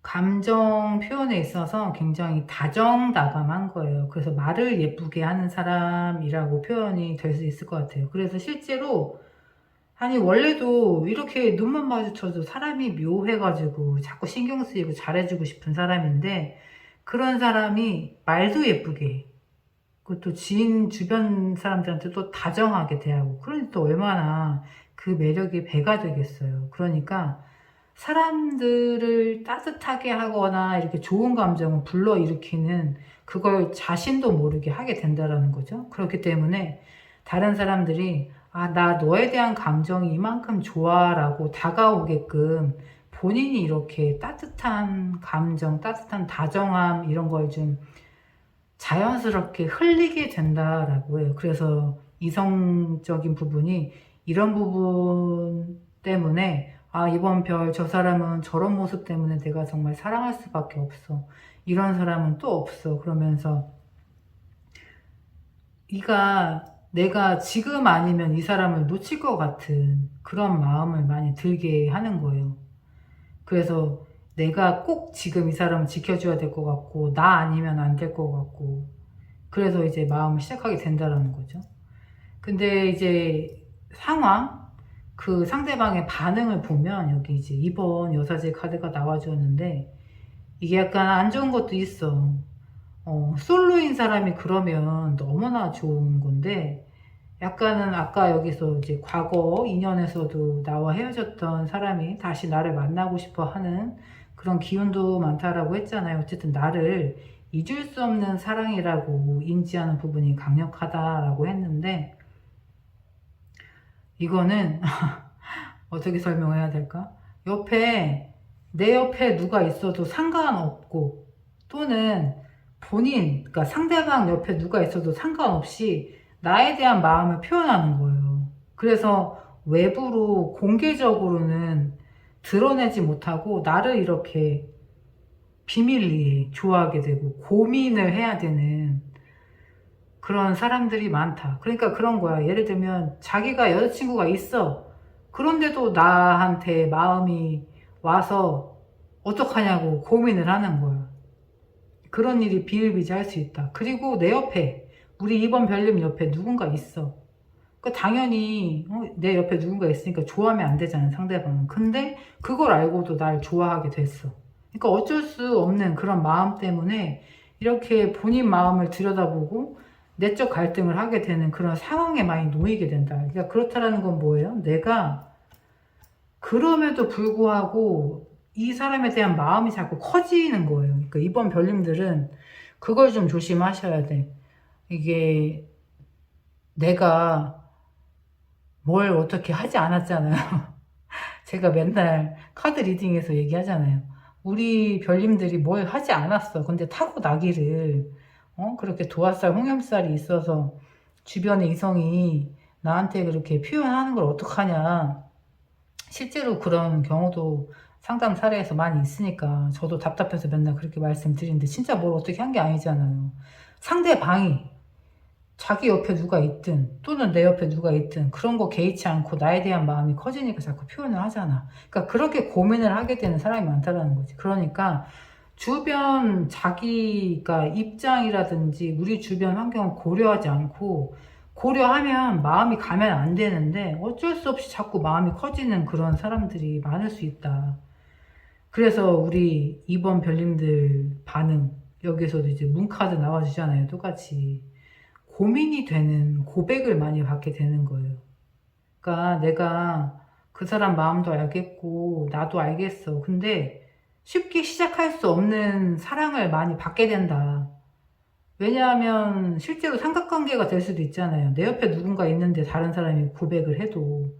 감정 표현에 있어서 굉장히 다정다감한 거예요. 그래서 말을 예쁘게 하는 사람이라고 표현이 될 수 있을 것 같아요. 그래서 실제로 아니 원래도 이렇게 눈만 마주쳐도 사람이 묘해가지고 자꾸 신경 쓰이고 잘해주고 싶은 사람인데, 그런 사람이 말도 예쁘게 해. 그것도 지인 주변 사람들한테 또 다정하게 대하고, 그러니 또 얼마나 그 매력이 배가 되겠어요. 그러니까 사람들을 따뜻하게 하거나 이렇게 좋은 감정을 불러일으키는 그걸 자신도 모르게 하게 된다라는 거죠. 그렇기 때문에 다른 사람들이 나 너에 대한 감정이 이만큼 좋아 라고 다가오게끔 본인이 이렇게 따뜻한 감정, 따뜻한 다정함 이런 걸 좀 자연스럽게 흘리게 된다라고 해요. 그래서 이성적인 부분이 이런 부분 때문에 이번 별 저 사람은 저런 모습 때문에 내가 정말 사랑할 수밖에 없어. 이런 사람은 또 없어. 그러면서 내가 지금 아니면 이 사람을 놓칠 것 같은 그런 마음을 많이 들게 하는 거예요. 그래서 내가 꼭 지금 이 사람을 지켜줘야 될 것 같고 나 아니면 안 될 것 같고, 그래서 이제 마음을 시작하게 된다는 거죠. 근데 이제 그 상대방의 반응을 보면 여기 이제 2번 여사제 카드가 나와주었는데, 이게 약간 안 좋은 것도 있어. 솔로인 사람이 그러면 너무나 좋은 건데, 약간은 아까 여기서 이제 과거 인연에서도 나와 헤어졌던 사람이 다시 나를 만나고 싶어 하는 그런 기운도 많다라고 했잖아요. 어쨌든 나를 잊을 수 없는 사랑이라고 인지하는 부분이 강력하다라고 했는데, 이거는 어떻게 설명해야 될까? 내 옆에 누가 있어도 상관없고, 또는 그러니까 상대방 옆에 누가 있어도 상관없이 나에 대한 마음을 표현하는 거예요. 그래서 외부로 공개적으로는 드러내지 못하고 나를 이렇게 비밀리에 좋아하게 되고 고민을 해야 되는 그런 사람들이 많다. 그러니까 그런 거야. 예를 들면 자기가 여자친구가 있어. 그런데도 나한테 마음이 와서 어떡하냐고 고민을 하는 거야. 그런 일이 비일비재할 수 있다. 그리고 내 옆에, 우리 이번 별님 옆에 누군가 있어. 그러니까 당연히 내 옆에 누군가 있으니까 좋아하면 안 되잖아, 상대방은. 근데 그걸 알고도 날 좋아하게 됐어. 그러니까 어쩔 수 없는 그런 마음 때문에 이렇게 본인 마음을 들여다보고 내적 갈등을 하게 되는 그런 상황에 많이 놓이게 된다. 그러니까 그렇다라는 건 뭐예요? 내가 그럼에도 불구하고 이 사람에 대한 마음이 자꾸 커지는 거예요. 그러니까 이번 별님들은 그걸 좀 조심하셔야 돼. 이게 내가 뭘 어떻게 하지 않았잖아요. 제가 맨날 카드 리딩에서 얘기하잖아요. 우리 별님들이 뭘 하지 않았어. 근데 타고 나기를 그렇게 도화살, 홍염살이 있어서 주변의 이성이 나한테 그렇게 표현하는 걸 어떡하냐. 실제로 그런 경우도 상담 사례에서 많이 있으니까 저도 답답해서 맨날 그렇게 말씀드리는데 진짜 뭘 어떻게 한 게 아니잖아요. 상대방이 자기 옆에 누가 있든 또는 내 옆에 누가 있든 그런 거 개의치 않고 나에 대한 마음이 커지니까 자꾸 표현을 하잖아. 그러니까 그렇게 고민을 하게 되는 사람이 많다라는 거지. 그러니까 주변 자기가 입장이라든지 우리 주변 환경을 고려하지 않고, 고려하면 마음이 가면 안 되는데 어쩔 수 없이 자꾸 마음이 커지는 그런 사람들이 많을 수 있다. 그래서 우리 이번 별님들 반응, 여기서도 이제 문카드 나와주잖아요. 똑같이 고민이 되는 고백을 많이 받게 되는 거예요. 그러니까 내가 그 사람 마음도 알겠고 나도 알겠어. 근데 쉽게 시작할 수 없는 사랑을 많이 받게 된다. 왜냐하면 실제로 삼각관계가 될 수도 있잖아요. 내 옆에 누군가 있는데 다른 사람이 고백을 해도,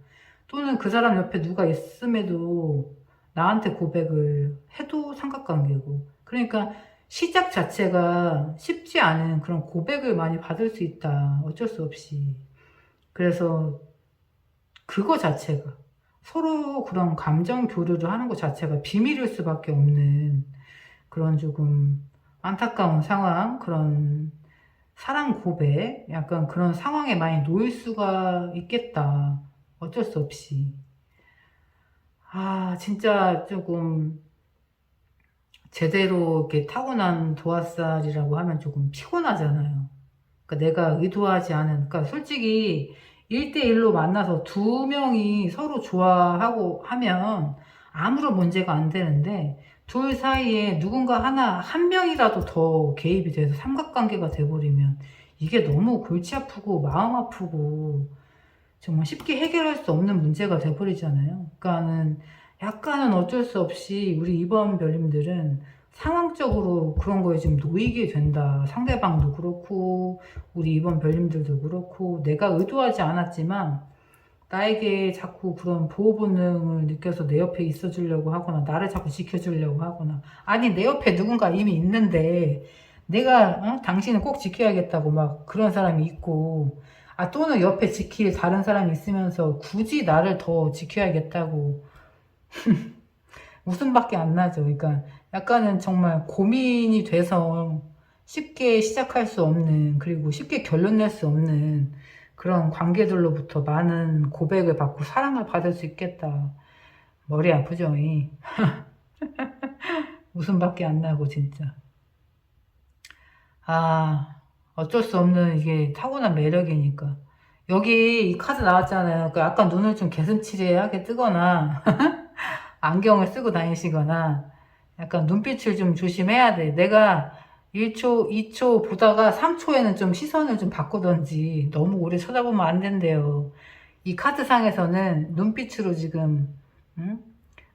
또는 그 사람 옆에 누가 있음에도 나한테 고백을 해도 삼각관계고. 그러니까 시작 자체가 쉽지 않은 그런 고백을 많이 받을 수 있다. 어쩔 수 없이. 그래서 그거 자체가, 서로 그런 감정 교류를 하는 것 자체가 비밀일 수밖에 없는 그런 조금 안타까운 상황, 그런 사랑 고백, 약간 그런 상황에 많이 놓일 수가 있겠다. 어쩔 수 없이. 아, 진짜 조금 제대로 이렇게 타고난 도화살이라고 하면 조금 피곤하잖아요. 그러니까 내가 의도하지 않은, 그러니까 솔직히 1대1로 만나서 두 명이 서로 좋아하고 하면 아무런 문제가 안 되는데, 둘 사이에 누군가 한 명이라도 더 개입이 돼서 삼각관계가 돼버리면 이게 너무 골치 아프고 마음 아프고 정말 쉽게 해결할 수 없는 문제가 돼버리잖아요. 그러니까는 약간은 어쩔 수 없이 우리 이번 별님들은 상황적으로 그런 거에 지금 놓이게 된다. 상대방도 그렇고 우리 이번 별님들도 그렇고, 내가 의도하지 않았지만 나에게 자꾸 그런 보호 본능을 느껴서 내 옆에 있어 주려고 하거나 나를 자꾸 지켜주려고 하거나, 아니 내 옆에 누군가 이미 있는데 내가 당신을 꼭 지켜야겠다고 막 그런 사람이 있고, 또는 옆에 지킬 다른 사람이 있으면서 굳이 나를 더 지켜야겠다고 웃음밖에 안 나죠. 그러니까 약간은 정말 고민이 돼서 쉽게 시작할 수 없는, 그리고 쉽게 결론 낼 수 없는 그런 관계들로부터 많은 고백을 받고 사랑을 받을 수 있겠다. 머리 아프죠? 웃음밖에 안 나고 진짜. 아, 어쩔 수 없는 이게 타고난 매력이니까. 여기 이 카드 나왔잖아요. 그 약간 눈을 좀 개슴츠레하게 뜨거나 안경을 쓰고 다니시거나 약간 눈빛을 좀 조심해야 돼. 내가 1초, 2초 보다가 3초에는 좀 시선을 좀 바꾸던지, 너무 오래 쳐다보면 안 된대요. 이 카드상에서는 눈빛으로 지금 응?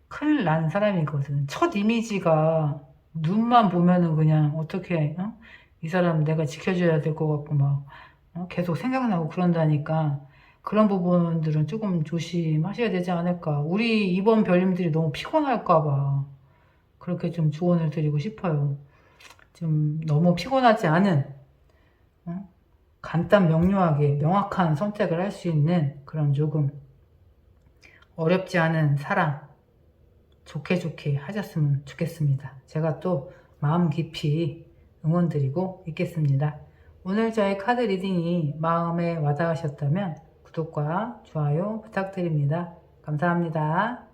큰일 난 사람이거든. 첫 이미지가 눈만 보면은 그냥 어떻게 이 사람 내가 지켜줘야 될 것 같고 막 계속 생각나고 그런다니까. 그런 부분들은 조금 조심하셔야 되지 않을까. 우리 이번 별님들이 너무 피곤할까 봐 그렇게 좀 조언을 드리고 싶어요. 좀 너무 피곤하지 않은 간단 명료하게 명확한 선택을 할 수 있는 그런 조금 어렵지 않은 사랑, 좋게 하셨으면 좋겠습니다. 제가 또 마음 깊이 응원드리고 있겠습니다. 오늘 저의 카드 리딩이 마음에 와닿으셨다면 구독과 좋아요 부탁드립니다. 감사합니다.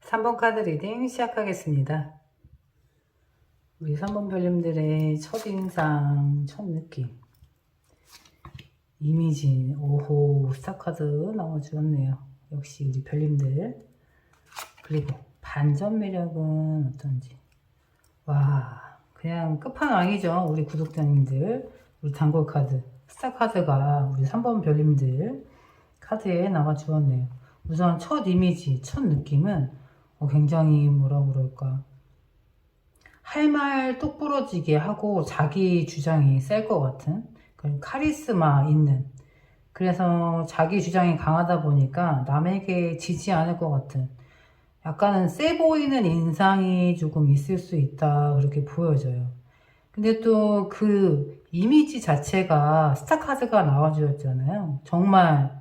3번 카드 리딩 시작하겠습니다. 우리 3번 별님들의 첫인상, 첫 느낌, 이미지, 오호, 스타카드 나와주었네요. 역시 우리 별님들. 그리고 반전 매력은 어떤지. 와, 그냥 끝판왕이죠. 우리 구독자님들. 우리 단골 카드, 스타카드가 우리 3번 별님들 카드에 나와주었네요. 우선 첫 이미지, 첫 느낌은 굉장히 뭐라 그럴까, 할 말 똑부러지게 하고 자기 주장이 셀 것 같은 그런 카리스마 있는, 그래서 자기 주장이 강하다 보니까 남에게 지지 않을 것 같은 약간은 세 보이는 인상이 조금 있을 수 있다, 그렇게 보여져요. 근데 또 그 이미지 자체가 스타카드가 나와주었잖아요. 정말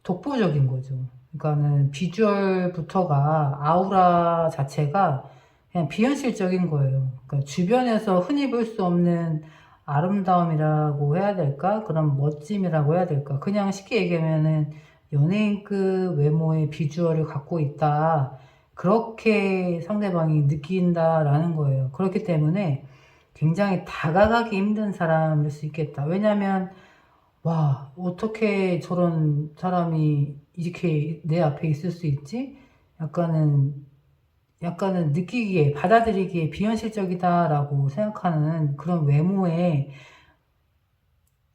독보적인 거죠. 그러니까는 비주얼부터가, 아우라 자체가 그냥 비현실적인 거예요. 그러니까 주변에서 흔히 볼 수 없는 아름다움이라고 해야 될까? 그런 멋짐이라고 해야 될까? 그냥 쉽게 얘기하면은 연예인급 외모의 비주얼을 갖고 있다, 그렇게 상대방이 느낀다라는 거예요. 그렇기 때문에 굉장히 다가가기 힘든 사람일 수 있겠다. 왜냐면 와, 어떻게 저런 사람이 이렇게 내 앞에 있을 수 있지? 약간은 느끼기에, 받아들이기에 비현실적이다라고 생각하는 그런 외모에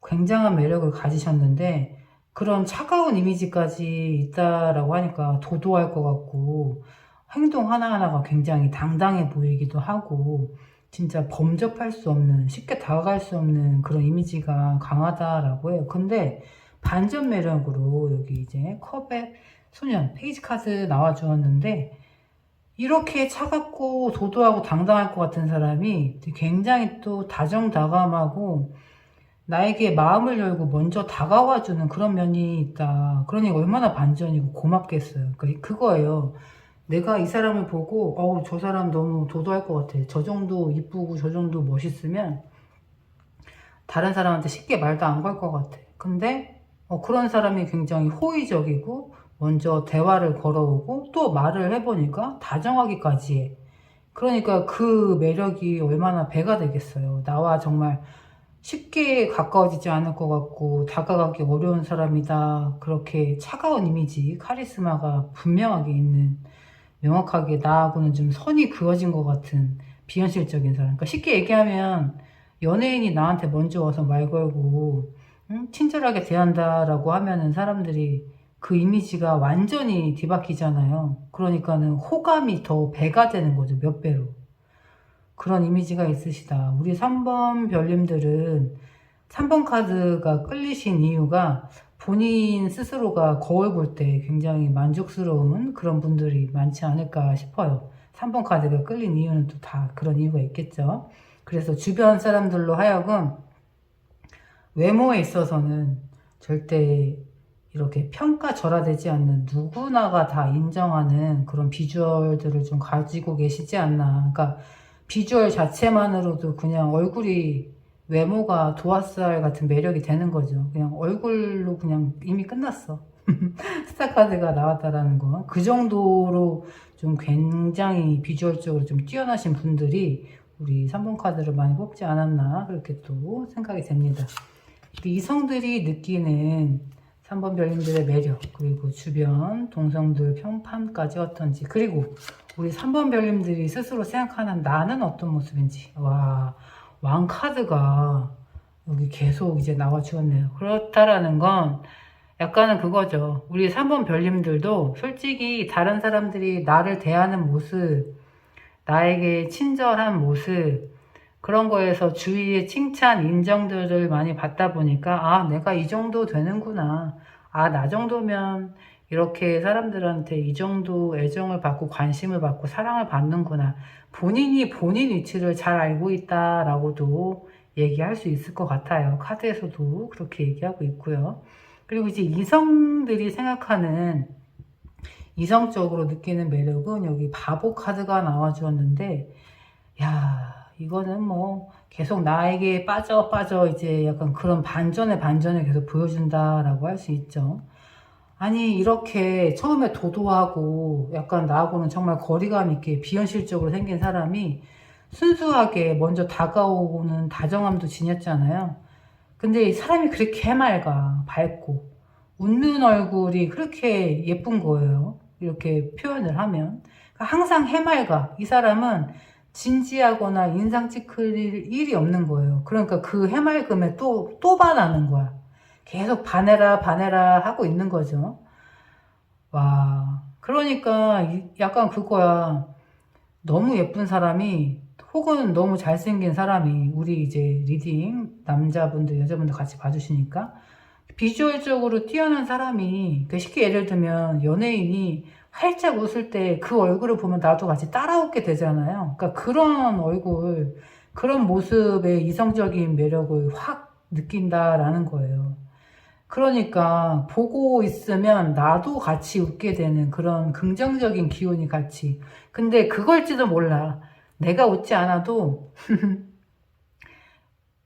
굉장한 매력을 가지셨는데, 그런 차가운 이미지까지 있다라고 하니까 도도할 것 같고, 행동 하나하나가 굉장히 당당해 보이기도 하고, 진짜 범접할 수 없는, 쉽게 다가갈 수 없는 그런 이미지가 강하다라고 해요. 근데 반전 매력으로 여기 이제 컵의 소년 페이지 카드 나와주었는데, 이렇게 차갑고 도도하고 당당할 것 같은 사람이 굉장히 또 다정다감하고 나에게 마음을 열고 먼저 다가와주는 그런 면이 있다. 그러니 얼마나 반전이고 고맙겠어요. 그러니까 그거예요. 내가 이 사람을 보고 어우, 저 사람 너무 도도할 것 같아, 저 정도 이쁘고 저 정도 멋있으면 다른 사람한테 쉽게 말도 안 걸 것 같아. 근데 그런 사람이 굉장히 호의적이고 먼저 대화를 걸어오고 또 말을 해보니까 다정하기까지 해. 그러니까 그 매력이 얼마나 배가 되겠어요. 나와 정말 쉽게 가까워지지 않을 것 같고 다가가기 어려운 사람이다, 그렇게 차가운 이미지, 카리스마가 분명하게 있는, 명확하게 나하고는 좀 선이 그어진 것 같은 비현실적인 사람. 그러니까 쉽게 얘기하면 연예인이 나한테 먼저 와서 말 걸고 친절하게 대한다라고 하면은 사람들이 그 이미지가 완전히 뒤바뀌잖아요. 그러니까는 호감이 더 배가 되는 거죠, 몇 배로. 그런 이미지가 있으시다. 우리 3번 별님들은 3번 카드가 끌리신 이유가 본인 스스로가 거울 볼 때 굉장히 만족스러운 그런 분들이 많지 않을까 싶어요. 3번 카드가 끌린 이유는 또 다 그런 이유가 있겠죠. 그래서 주변 사람들로 하여금 외모에 있어서는 절대 이렇게 평가절하되지 않는, 누구나가 다 인정하는 그런 비주얼들을 좀 가지고 계시지 않나. 그러니까 비주얼 자체만으로도 그냥 얼굴이, 외모가 도화살 같은 매력이 되는 거죠. 그냥 얼굴로 그냥 이미 끝났어. 스타카드가 나왔다라는 건 그 정도로 좀 굉장히 비주얼적으로 좀 뛰어나신 분들이 우리 3번 카드를 많이 뽑지 않았나, 그렇게 또 생각이 됩니다. 이성들이 느끼는 3번 별님들의 매력, 그리고 주변 동성들 평판까지 어떤지, 그리고 우리 3번 별님들이 스스로 생각하는 나는 어떤 모습인지. 와, 왕카드가 여기 계속 이제 나와 주었네요. 그렇다라는 건 약간은 그거죠. 우리 3번 별님들도 솔직히 다른 사람들이 나를 대하는 모습, 나에게 친절한 모습, 그런 거에서 주위의 칭찬, 인정들을 많이 받다 보니까 아, 내가 이 정도 되는구나. 아, 나 정도면 이렇게 사람들한테 이 정도 애정을 받고 관심을 받고 사랑을 받는구나. 본인이 본인 위치를 잘 알고 있다라고도 얘기할 수 있을 것 같아요. 카드에서도 그렇게 얘기하고 있고요. 그리고 이제 이성들이 생각하는 이성적으로 느끼는 매력은 여기 바보 카드가 나와주었는데, 야, 이거는 뭐 계속 나에게 빠져 이제 약간 그런 반전을 계속 보여준다라고 할 수 있죠. 아니, 이렇게 처음에 도도하고 약간 나하고는 정말 거리감 있게 비현실적으로 생긴 사람이 순수하게 먼저 다가오고는 다정함도 지녔잖아요. 근데 이 사람이 그렇게 해맑아, 밝고, 웃는 얼굴이 그렇게 예쁜 거예요. 이렇게 표현을 하면. 그러니까 항상 해맑아. 이 사람은 진지하거나 인상 찌푸릴 일이 없는 거예요. 그러니까 그 해맑음에 또 반하는 거야. 계속 반해라 하고 있는 거죠. 와. 그러니까 약간 그거야. 너무 예쁜 사람이 혹은 너무 잘생긴 사람이 우리 이제 리딩 남자분들 여자분들 같이 봐주시니까 비주얼적으로 뛰어난 사람이 쉽게 예를 들면 연예인이 활짝 웃을 때 그 얼굴을 보면 나도 같이 따라 웃게 되잖아요. 그러니까 그런 얼굴 그런 모습의 이성적인 매력을 확 느낀다라는 거예요. 그러니까 보고 있으면 나도 같이 웃게 되는 그런 긍정적인 기운이 같이. 근데 그걸지도 몰라. 내가 웃지 않아도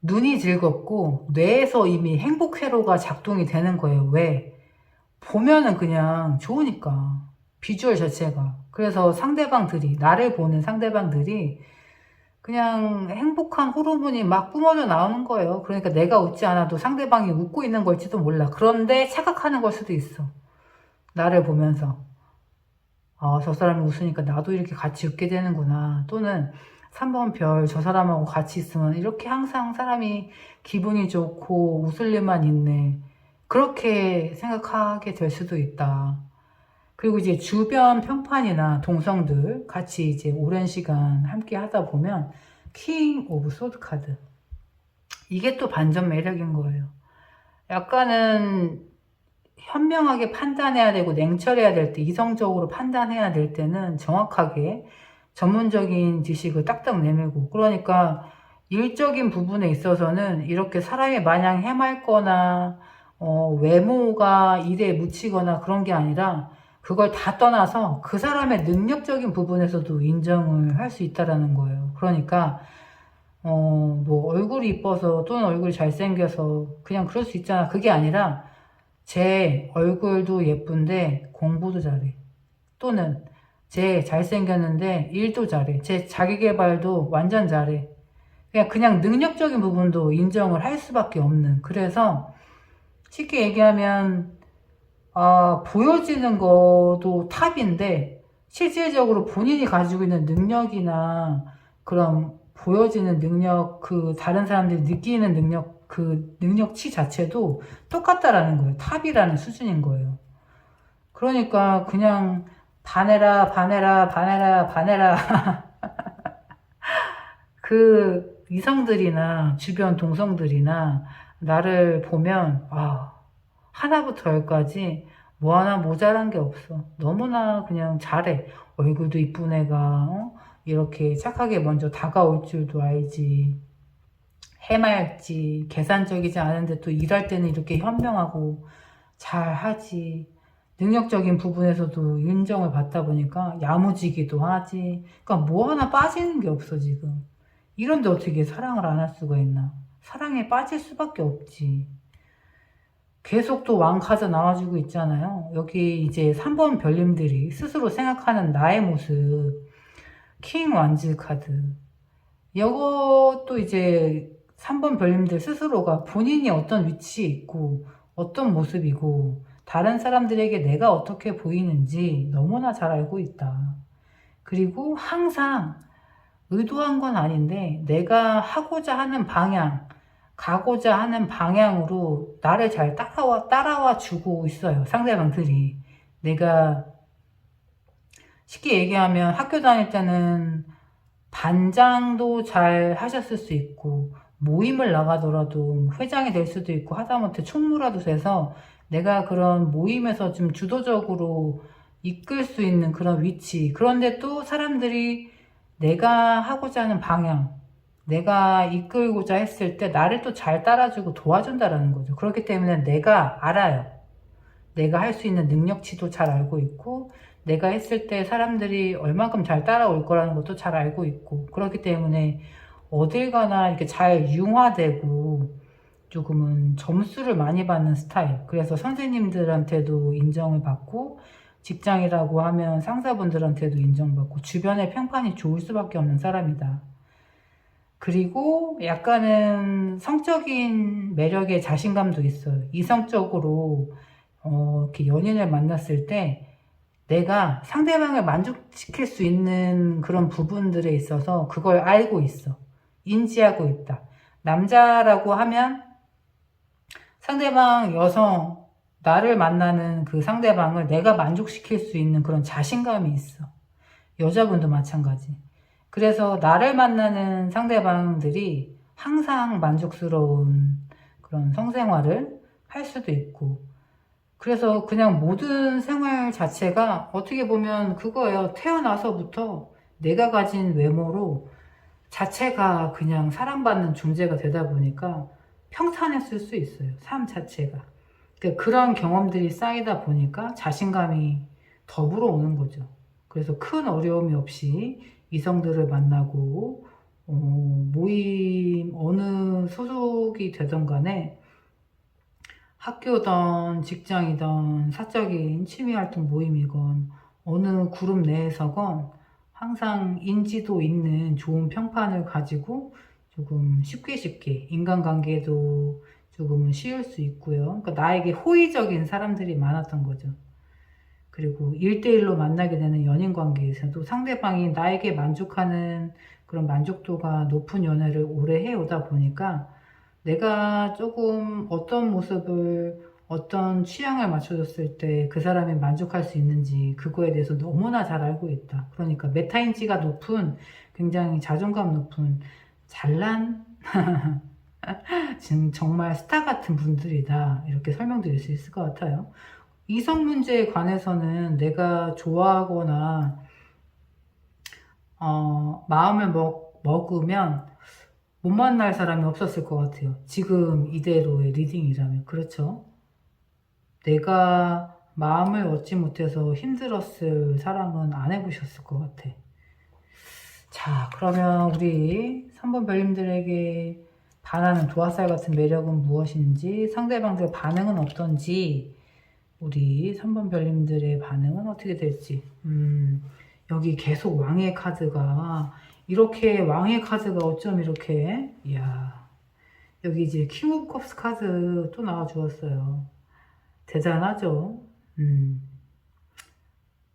눈이 즐겁고 뇌에서 이미 행복 회로가 작동이 되는 거예요. 왜? 보면은 그냥 좋으니까. 비주얼 자체가. 그래서 상대방들이, 나를 보는 상대방들이 그냥 행복한 호르몬이 막 뿜어져 나오는 거예요. 그러니까 내가 웃지 않아도 상대방이 웃고 있는 걸지도 몰라. 그런데 착각하는 걸 수도 있어. 나를 보면서. 아, 저 사람이 웃으니까 나도 이렇게 같이 웃게 되는구나. 또는 3번 별, 저 사람하고 같이 있으면 이렇게 항상 사람이 기분이 좋고 웃을 일만 있네. 그렇게 생각하게 될 수도 있다. 그리고 이제 주변 평판이나 동성들 같이 이제 오랜 시간 함께 하다 보면 킹 오브 소드 카드. 이게 또 반전 매력인 거예요. 약간은 현명하게 판단해야 되고 냉철해야 될 때, 이성적으로 판단해야 될 때는 정확하게 전문적인 지식을 딱딱 내밀고, 그러니까 일적인 부분에 있어서는 이렇게 사람이 마냥 해맑거나 외모가 일에 묻히거나 그런 게 아니라 그걸 다 떠나서 그 사람의 능력적인 부분에서도 인정을 할 수 있다라는 거예요. 그러니까 뭐 얼굴이 이뻐서 또는 얼굴이 잘생겨서 그냥 그럴 수 있잖아. 그게 아니라 제 얼굴도 예쁜데 공부도 잘해. 또는 제 잘생겼는데 일도 잘해. 제 자기계발도 완전 잘해. 그냥 능력적인 부분도 인정을 할 수밖에 없는. 그래서 쉽게 얘기하면 보여지는 것도 탑인데 실질적으로 본인이 가지고 있는 능력이나 그런 보여지는 능력, 그 다른 사람들이 느끼는 능력, 그 능력치 자체도 똑같다라는 거예요. 탑이라는 수준인 거예요. 그러니까 그냥 반해라. 그 이성들이나 주변 동성들이나 나를 보면 하나부터 열까지 뭐 하나 모자란 게 없어. 너무나 그냥 잘해. 얼굴도 이쁜 애가 이렇게 착하게 먼저 다가올 줄도 알지. 해맑지. 계산적이지 않은데 또 일할 때는 이렇게 현명하고 잘하지. 능력적인 부분에서도 인정을 받다 보니까 야무지기도 하지. 그러니까 뭐 하나 빠지는 게 없어 지금. 이런데 어떻게 사랑을 안 할 수가 있나. 사랑에 빠질 수밖에 없지. 계속 또 왕카드 나와주고 있잖아요. 여기 이제 3번 별님들이 스스로 생각하는 나의 모습. 킹 완즈 카드. 이것도 이제 3번 별님들 스스로가 본인이 어떤 위치에 있고 어떤 모습이고 다른 사람들에게 내가 어떻게 보이는지 너무나 잘 알고 있다. 그리고 항상 의도한 건 아닌데 내가 하고자 하는 방향, 가고자 하는 방향으로 나를 잘 따라와 주고 있어요. 상대방들이. 내가 쉽게 얘기하면 학교 다닐 때는 반장도 잘 하셨을 수 있고 모임을 나가더라도 회장이 될 수도 있고 하다못해 총무라도 돼서 내가 그런 모임에서 좀 주도적으로 이끌 수 있는 그런 위치. 그런데 또 사람들이 내가 하고자 하는 방향, 내가 이끌고자 했을 때 나를 또 잘 따라주고 도와준다라는 거죠. 그렇기 때문에 내가 알아요. 내가 할 수 있는 능력치도 잘 알고 있고, 내가 했을 때 사람들이 얼만큼 잘 따라올 거라는 것도 잘 알고 있고, 그렇기 때문에 어딜 가나 이렇게 잘 융화되고 조금은 점수를 많이 받는 스타일. 그래서 선생님들한테도 인정을 받고, 직장이라고 하면 상사분들한테도 인정받고, 주변의 평판이 좋을 수밖에 없는 사람이다. 그리고 약간은 성적인 매력에 자신감도 있어요. 이성적으로 이렇게 연인을 만났을 때 내가 상대방을 만족시킬 수 있는 그런 부분들에 있어서 그걸 알고 있어. 인지하고 있다. 남자라고 하면 상대방 여성, 나를 만나는 그 상대방을 내가 만족시킬 수 있는 그런 자신감이 있어. 여자분도 마찬가지. 그래서 나를 만나는 상대방들이 항상 만족스러운 그런 성생활을 할 수도 있고, 그래서 그냥 모든 생활 자체가 어떻게 보면 그거예요. 태어나서부터 내가 가진 외모로 자체가 그냥 사랑받는 존재가 되다 보니까 평탄했을 수 있어요. 삶 자체가. 그러니까 그런 경험들이 쌓이다 보니까 자신감이 더불어 오는 거죠. 그래서 큰 어려움이 없이 이성들을 만나고 모임 어느 소속이 되던 간에 학교든 직장이든 사적인 취미활동 모임이건 어느 그룹 내에서건 항상 인지도 있는 좋은 평판을 가지고 조금 쉽게 인간관계도 조금은 쉬울 수 있고요. 그러니까 나에게 호의적인 사람들이 많았던 거죠. 그리고 1대1로 만나게 되는 연인 관계에서도 상대방이 나에게 만족하는 그런 만족도가 높은 연애를 오래 해오다 보니까 내가 조금 어떤 모습을, 어떤 취향을 맞춰줬을 때 그 사람이 만족할 수 있는지 그거에 대해서 너무나 잘 알고 있다. 그러니까 메타인지가 높은, 굉장히 자존감 높은, 잘난 지금 정말 스타 같은 분들이다. 이렇게 설명드릴 수 있을 것 같아요. 이성 문제에 관해서는 내가 좋아하거나 마음을 먹으면 못 만날 사람이 없었을 것 같아요. 지금 이대로의 리딩이라면. 그렇죠? 내가 마음을 얻지 못해서 힘들었을 사람은 안 해보셨을 것 같아. 자, 그러면 우리 3번 별님들에게 반하는 도화살 같은 매력은 무엇인지, 상대방들의 반응은 어떤지, 우리 3번 별님들의 반응은 어떻게 될지. 여기 계속 왕의 카드가, 이렇게 왕의 카드가 어쩜 이렇게, 이야, 여기 이제 킹 오브 컵스 카드 또 나와주었어요. 대단하죠?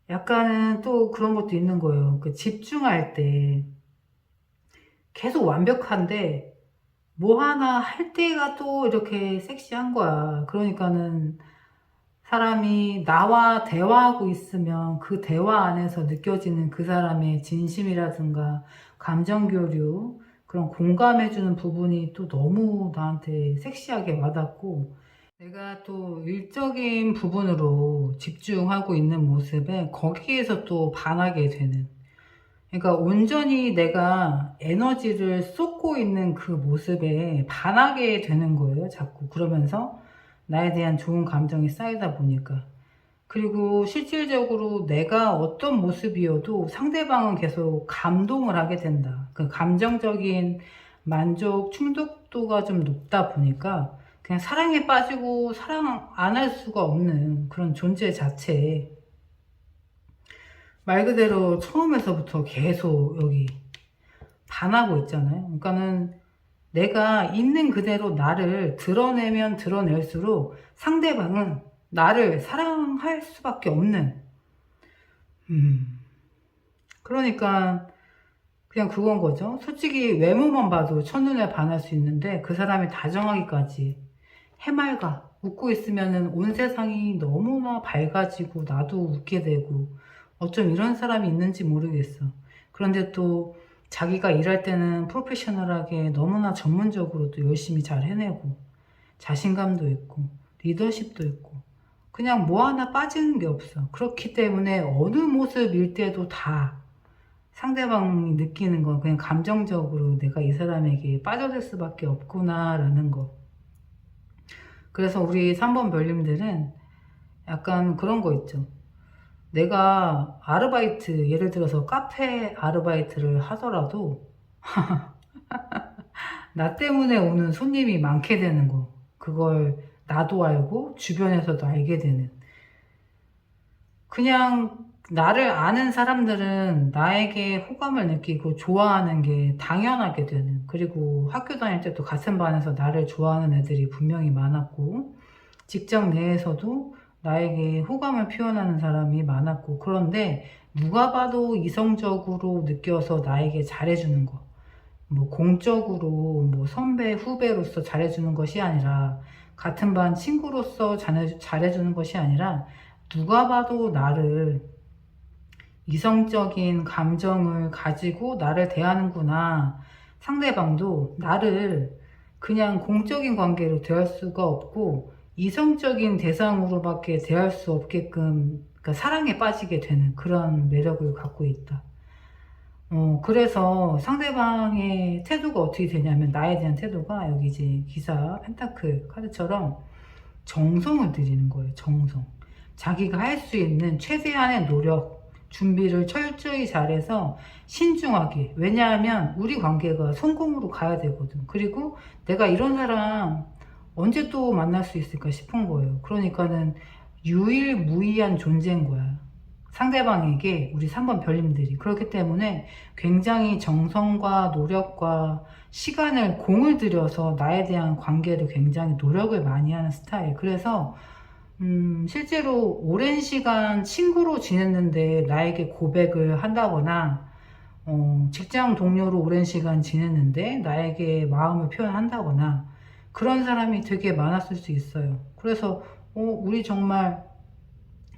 약간은 또 그런 것도 있는 거예요. 그 집중할 때 계속 완벽한데 뭐 하나 할 때가 또 이렇게 섹시한 거야. 그러니까는 사람이 나와 대화하고 있으면 그 대화 안에서 느껴지는 그 사람의 진심이라든가 감정 교류, 그런 공감해주는 부분이 또 너무 나한테 섹시하게 와닿고, 내가 또 일적인 부분으로 집중하고 있는 모습에 거기에서 또 반하게 되는, 그러니까 온전히 내가 에너지를 쏟고 있는 그 모습에 반하게 되는 거예요, 자꾸. 그러면서 나에 대한 좋은 감정이 쌓이다 보니까. 그리고 실질적으로 내가 어떤 모습이어도 상대방은 계속 감동을 하게 된다. 그 감정적인 만족, 충족도가 좀 높다 보니까 그냥 사랑에 빠지고 사랑 안 할 수가 없는 그런 존재 자체에, 말 그대로 처음에서부터 계속 여기 반하고 있잖아요. 그러니까는 내가 있는 그대로 나를 드러내면 드러낼수록 상대방은 나를 사랑할 수밖에 없는, 그러니까 그냥 그건 거죠. 솔직히 외모만 봐도 첫눈에 반할 수 있는데 그 사람이 다정하기까지 해맑아 웃고 있으면은 온 세상이 너무나 밝아지고 나도 웃게 되고, 어쩜 이런 사람이 있는지 모르겠어. 그런데 또 자기가 일할 때는 프로페셔널하게 너무나 전문적으로 또 열심히 잘 해내고, 자신감도 있고 리더십도 있고, 그냥 뭐 하나 빠지는 게 없어. 그렇기 때문에 어느 모습일 때도 다 상대방이 느끼는 건 그냥 감정적으로 내가 이 사람에게 빠져들 수밖에 없구나 라는 거. 그래서 우리 3번 별님들은 약간 그런 거 있죠. 내가 아르바이트, 예를 들어서 카페 아르바이트를 하더라도 나 때문에 오는 손님이 많게 되는 거. 그걸 나도 알고 주변에서도 알게 되는. 그냥 나를 아는 사람들은 나에게 호감을 느끼고 좋아하는 게 당연하게 되는. 그리고 학교 다닐 때도 같은 반에서 나를 좋아하는 애들이 분명히 많았고, 직장 내에서도 나에게 호감을 표현하는 사람이 많았고, 그런데 누가 봐도 이성적으로 느껴서 나에게 잘해주는 거. 뭐 공적으로 뭐 선배, 후배로서 잘해주는 것이 아니라, 같은 반 친구로서 잘해주는 것이 아니라, 누가 봐도 나를 이성적인 감정을 가지고 나를 대하는구나. 상대방도 나를 그냥 공적인 관계로 대할 수가 없고 이성적인 대상으로밖에 대할 수 없게끔, 그러니까 사랑에 빠지게 되는 그런 매력을 갖고 있다. 그래서 상대방의 태도가 어떻게 되냐면, 나에 대한 태도가 여기 이제 기사 펜타클 카드처럼 정성을 들이는 거예요. 정성. 자기가 할 수 있는 최대한의 노력, 준비를 철저히 잘해서 신중하게. 왜냐하면 우리 관계가 성공으로 가야 되거든. 그리고 내가 이런 사람 언제 또 만날 수 있을까 싶은 거예요. 그러니까는 유일무이한 존재인 거야, 상대방에게, 우리 3번 별님들이. 그렇기 때문에 굉장히 정성과 노력과 시간을, 공을 들여서 나에 대한 관계를 굉장히 노력을 많이 하는 스타일. 그래서 실제로 오랜 시간 친구로 지냈는데 나에게 고백을 한다거나, 직장 동료로 오랜 시간 지냈는데 나에게 마음을 표현한다거나, 그런 사람이 되게 많았을 수 있어요. 그래서 우리 정말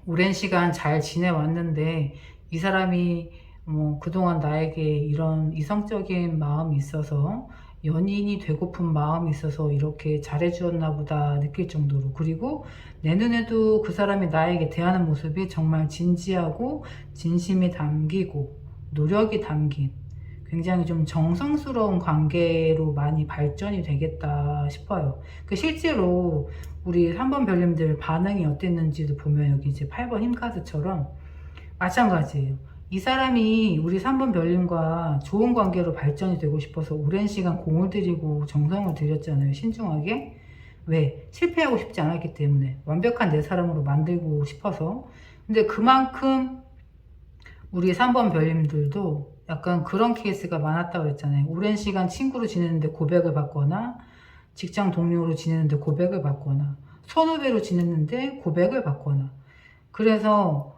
오랜 시간 잘 지내왔는데 이 사람이 그동안 나에게 이런 이성적인 마음이 있어서, 연인이 되고픈 마음이 있어서 이렇게 잘해주었나 보다 느낄 정도로. 그리고 내 눈에도 그 사람이 나에게 대하는 모습이 정말 진지하고 진심이 담기고 노력이 담긴, 굉장히 좀 정성스러운 관계로 많이 발전이 되겠다 싶어요. 실제로 우리 3번 별님들 반응이 어땠는지도 보면, 여기 이제 8번 힘카드처럼 마찬가지예요. 이 사람이 우리 3번 별님과 좋은 관계로 발전이 되고 싶어서 오랜 시간 공을 들이고 정성을 들였잖아요. 신중하게. 왜? 실패하고 싶지 않았기 때문에. 완벽한 내 사람으로 만들고 싶어서. 근데 그만큼 우리 3번 별님들도 약간 그런 케이스가 많았다고 그랬잖아요. 오랜 시간 친구로 지내는데 고백을 받거나, 직장 동료로 지내는데 고백을 받거나, 선후배로 지냈는데 고백을 받거나. 그래서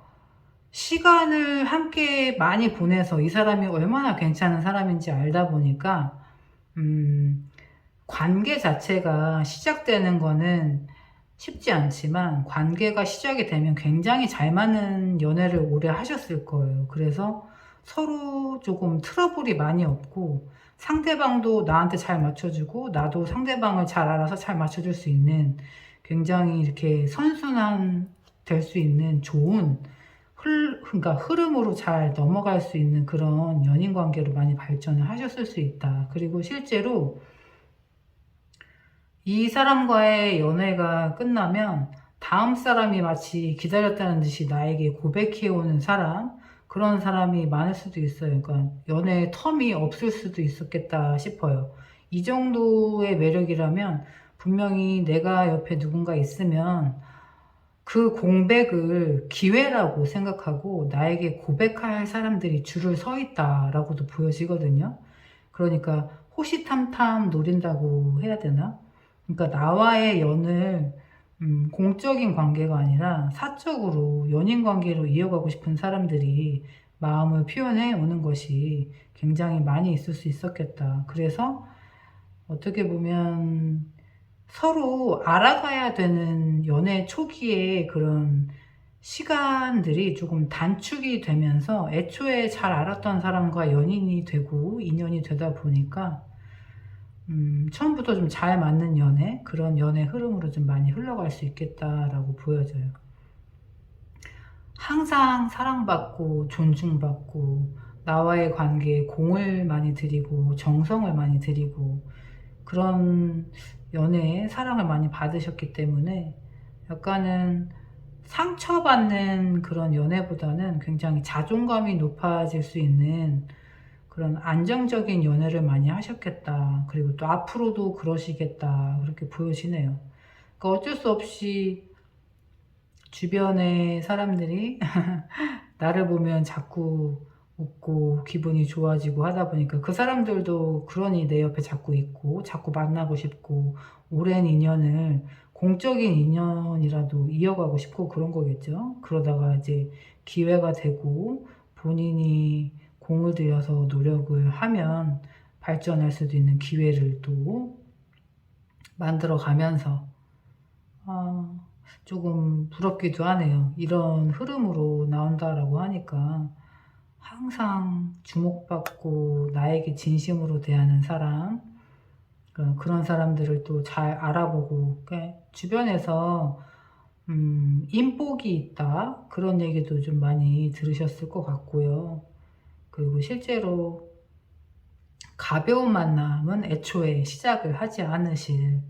시간을 함께 많이 보내서 이 사람이 얼마나 괜찮은 사람인지 알다 보니까 관계 자체가 시작되는 거는 쉽지 않지만, 관계가 시작이 되면 굉장히 잘 맞는 연애를 오래 하셨을 거예요. 그래서 서로 조금 트러블이 많이 없고, 상대방도 나한테 잘 맞춰주고 나도 상대방을 잘 알아서 잘 맞춰줄 수 있는, 굉장히 이렇게 선순환 될 수 있는 좋은 그러니까 흐름으로 잘 넘어갈 수 있는 그런 연인 관계로 많이 발전을 하셨을 수 있다. 그리고 실제로 이 사람과의 연애가 끝나면 다음 사람이 마치 기다렸다는 듯이 나에게 고백해오는 사람, 그런 사람이 많을 수도 있어요. 그러니까 연애의 텀이 없을 수도 있었겠다 싶어요. 이 정도의 매력이라면 분명히 내가 옆에 누군가 있으면 그 공백을 기회라고 생각하고 나에게 고백할 사람들이 줄을 서 있다라고도 보여지거든요. 그러니까 호시탐탐 노린다고 해야 되나? 그러니까 나와의 연을 공적인 관계가 아니라 사적으로 연인 관계로 이어가고 싶은 사람들이 마음을 표현해 오는 것이 굉장히 많이 있을 수 있었겠다. 그래서 어떻게 보면 서로 알아가야 되는 연애 초기에 그런 시간들이 조금 단축이 되면서 애초에 잘 알았던 사람과 연인이 되고 인연이 되다 보니까 처음부터 좀 잘 맞는 연애, 그런 연애 흐름으로 좀 많이 흘러갈 수 있겠다라고 보여져요. 항상 사랑받고 존중받고 나와의 관계에 공을 많이 들이고 정성을 많이 들이고 그런 연애에 사랑을 많이 받으셨기 때문에 약간은 상처받는 그런 연애보다는 굉장히 자존감이 높아질 수 있는 그런 안정적인 연애를 많이 하셨겠다. 그리고 또 앞으로도 그러시겠다. 그렇게 보여지네요. 그러니까 어쩔 수 없이 주변의 사람들이 나를 보면 자꾸 웃고 기분이 좋아지고 하다 보니까 그 사람들도 그러니 내 옆에 자꾸 있고 자꾸 만나고 싶고 오랜 인연을 공적인 인연이라도 이어가고 싶고 그런 거겠죠. 그러다가 이제 기회가 되고 본인이 공을 들여서 노력을 하면 발전할 수도 있는 기회를 또 만들어 가면서 조금 부럽기도 하네요. 이런 흐름으로 나온다라고 하니까 항상 주목받고 나에게 진심으로 대하는 사람, 그런 사람들을 또 잘 알아보고 주변에서 인복이 있다 그런 얘기도 좀 많이 들으셨을 것 같고요. 그리고 실제로 가벼운 만남은 애초에 시작을 하지 않으실,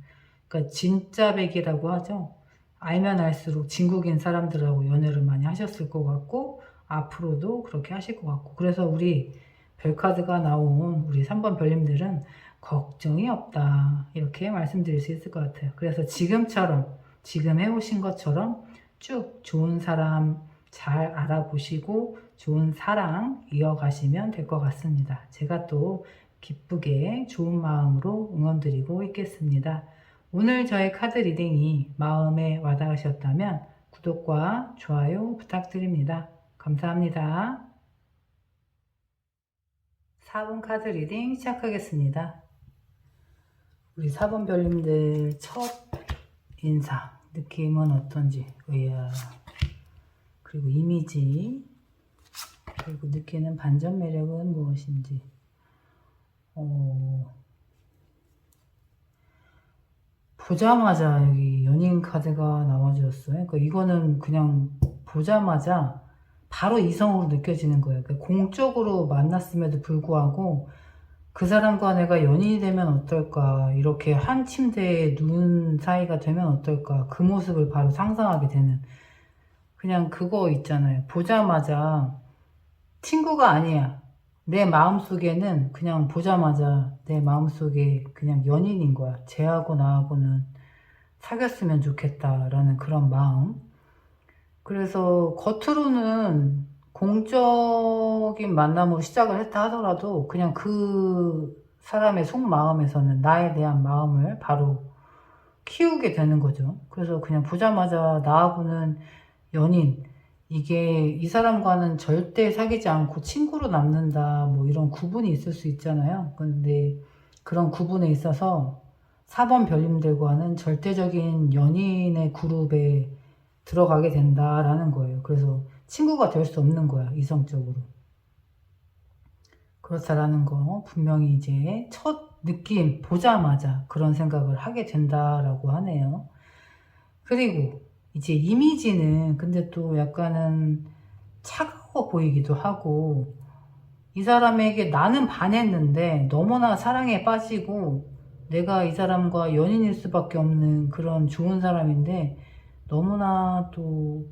그러니까 진짜 백이라고 하죠. 알면 알수록 진국인 사람들하고 연애를 많이 하셨을 것 같고 앞으로도 그렇게 하실 것 같고, 그래서 우리 별카드가 나온 우리 3번 별님들은 걱정이 없다 이렇게 말씀드릴 수 있을 것 같아요. 그래서 지금처럼 지금 해오신 것처럼 쭉 좋은 사람 잘 알아보시고 좋은 사랑 이어가시면 될 것 같습니다. 제가 또 기쁘게 좋은 마음으로 응원드리고 있겠습니다. 오늘 저의 카드 리딩이 마음에 와닿으셨다면 구독과 좋아요 부탁드립니다. 감사합니다. 4번 카드 리딩 시작하겠습니다. 우리 4번 별님들 첫 인상 느낌은 어떤지, 그리고 이미지, 그리고 느끼는 반전 매력은 무엇인지. 보자마자 여기 연인 카드가 나와주었어요. 그러니까 이거는 그냥 보자마자 바로 이성으로 느껴지는 거예요. 그러니까 공적으로 만났음에도 불구하고 그 사람과 내가 연인이 되면 어떨까, 이렇게 한 침대에 누운 사이가 되면 어떨까, 그 모습을 바로 상상하게 되는, 그냥 그거 있잖아요. 보자마자 친구가 아니야. 내 마음속에는 그냥 보자마자 내 마음속에 그냥 연인인 거야. 쟤하고 나하고는 사귀었으면 좋겠다라는 그런 마음. 그래서 겉으로는 공적인 만남으로 시작을 했다 하더라도 그냥 그 사람의 속마음에서는 나에 대한 마음을 바로 키우게 되는 거죠. 그래서 그냥 보자마자 나하고는 연인, 이게 이 사람과는 절대 사귀지 않고 친구로 남는다 뭐 이런 구분이 있을 수 있잖아요. 근데 그런 구분에 있어서 4번 별님들과는 절대적인 연인의 그룹에 들어가게 된다라는 거예요. 그래서 친구가 될 수 없는 거야, 이성적으로. 그렇다라는 거 분명히 이제 첫 느낌 보자마자 그런 생각을 하게 된다라고 하네요. 그리고 이제 이미지는 근데 또 약간은 차가워 보이기도 하고, 이 사람에게 나는 반했는데 너무나 사랑에 빠지고 내가 이 사람과 연인일 수밖에 없는 그런 좋은 사람인데 너무나 또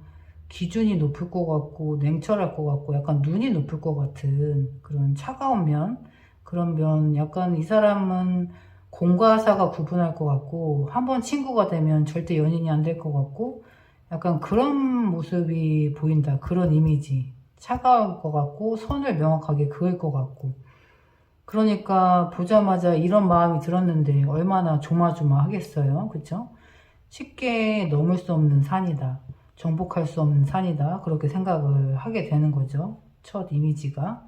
기준이 높을 것 같고 냉철할 것 같고 약간 눈이 높을 것 같은 그런 차가운 면, 그런 면, 약간 이 사람은 공과 사가 구분할 것 같고 한번 친구가 되면 절대 연인이 안 될 것 같고 약간 그런 모습이 보인다. 그런 이미지. 차가울 것 같고 선을 명확하게 그을 것 같고, 그러니까 보자마자 이런 마음이 들었는데 얼마나 조마조마하겠어요. 그쵸? 쉽게 넘을 수 없는 산이다, 정복할 수 없는 산이다, 그렇게 생각을 하게 되는 거죠. 첫 이미지가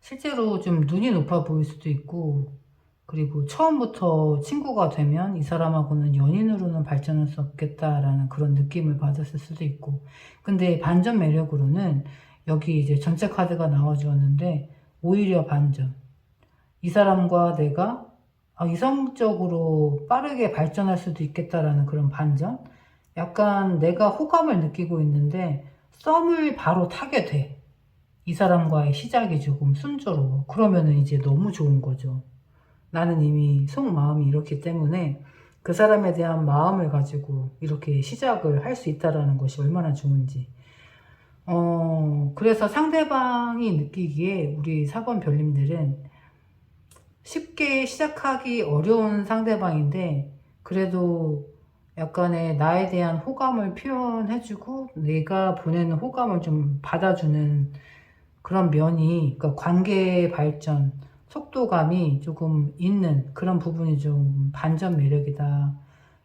실제로 좀 눈이 높아 보일 수도 있고, 그리고 처음부터 친구가 되면 이 사람하고는 연인으로는 발전할 수 없겠다라는 그런 느낌을 받았을 수도 있고, 근데 반전 매력으로는 여기 이제 전체 카드가 나와 주었는데 오히려 반전, 이 사람과 내가 이성적으로 빠르게 발전할 수도 있겠다라는 그런 반전, 약간 내가 호감을 느끼고 있는데 썸을 바로 타게 돼. 이 사람과의 시작이 조금 순조로워. 그러면은 이제 너무 좋은 거죠. 나는 이미 속마음이 이렇기 때문에 그 사람에 대한 마음을 가지고 이렇게 시작을 할 수 있다는 것이 얼마나 좋은지. 그래서 상대방이 느끼기에 우리 4번 별님들은 쉽게 시작하기 어려운 상대방인데, 그래도 약간의 나에 대한 호감을 표현해주고 내가 보내는 호감을 좀 받아주는 그런 면이, 그러니까 관계 발전 속도감이 조금 있는 그런 부분이 좀 반전 매력이다.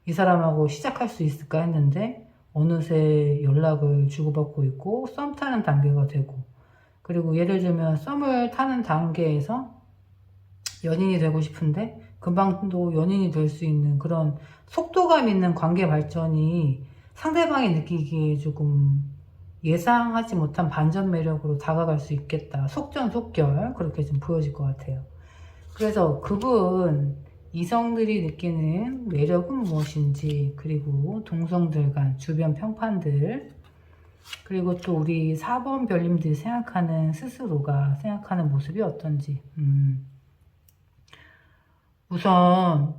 이 사람하고 시작할 수 있을까 했는데 어느새 연락을 주고받고 있고 썸 타는 단계가 되고, 그리고 예를 들면 썸을 타는 단계에서 연인이 되고 싶은데 금방 또 연인이 될 수 있는 그런 속도감 있는 관계 발전이 상대방이 느끼기에 조금 예상하지 못한 반전 매력으로 다가갈 수 있겠다. 속전속결 그렇게 좀 보여질 것 같아요. 그래서 그분 이성들이 느끼는 매력은 무엇인지, 그리고 동성들 간 주변 평판들, 그리고 또 우리 4번 별님들이 생각하는 스스로가 생각하는 모습이 어떤지. 우선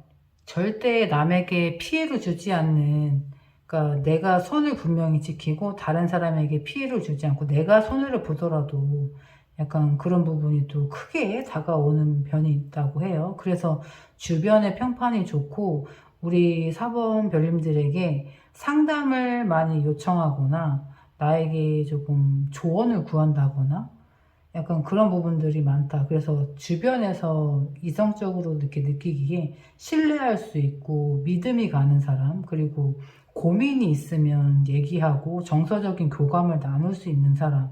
절대 남에게 피해를 주지 않는, 그러니까 내가 선을 분명히 지키고 다른 사람에게 피해를 주지 않고 내가 손해를 보더라도 약간 그런 부분이 또 크게 다가오는 편이 있다고 해요. 그래서 주변의 평판이 좋고 우리 4번 별님들에게 상담을 많이 요청하거나 나에게 조금 조언을 구한다거나 약간 그런 부분들이 많다. 그래서 주변에서 이성적으로 이렇게 느끼기에 신뢰할 수 있고 믿음이 가는 사람, 그리고 고민이 있으면 얘기하고 정서적인 교감을 나눌 수 있는 사람.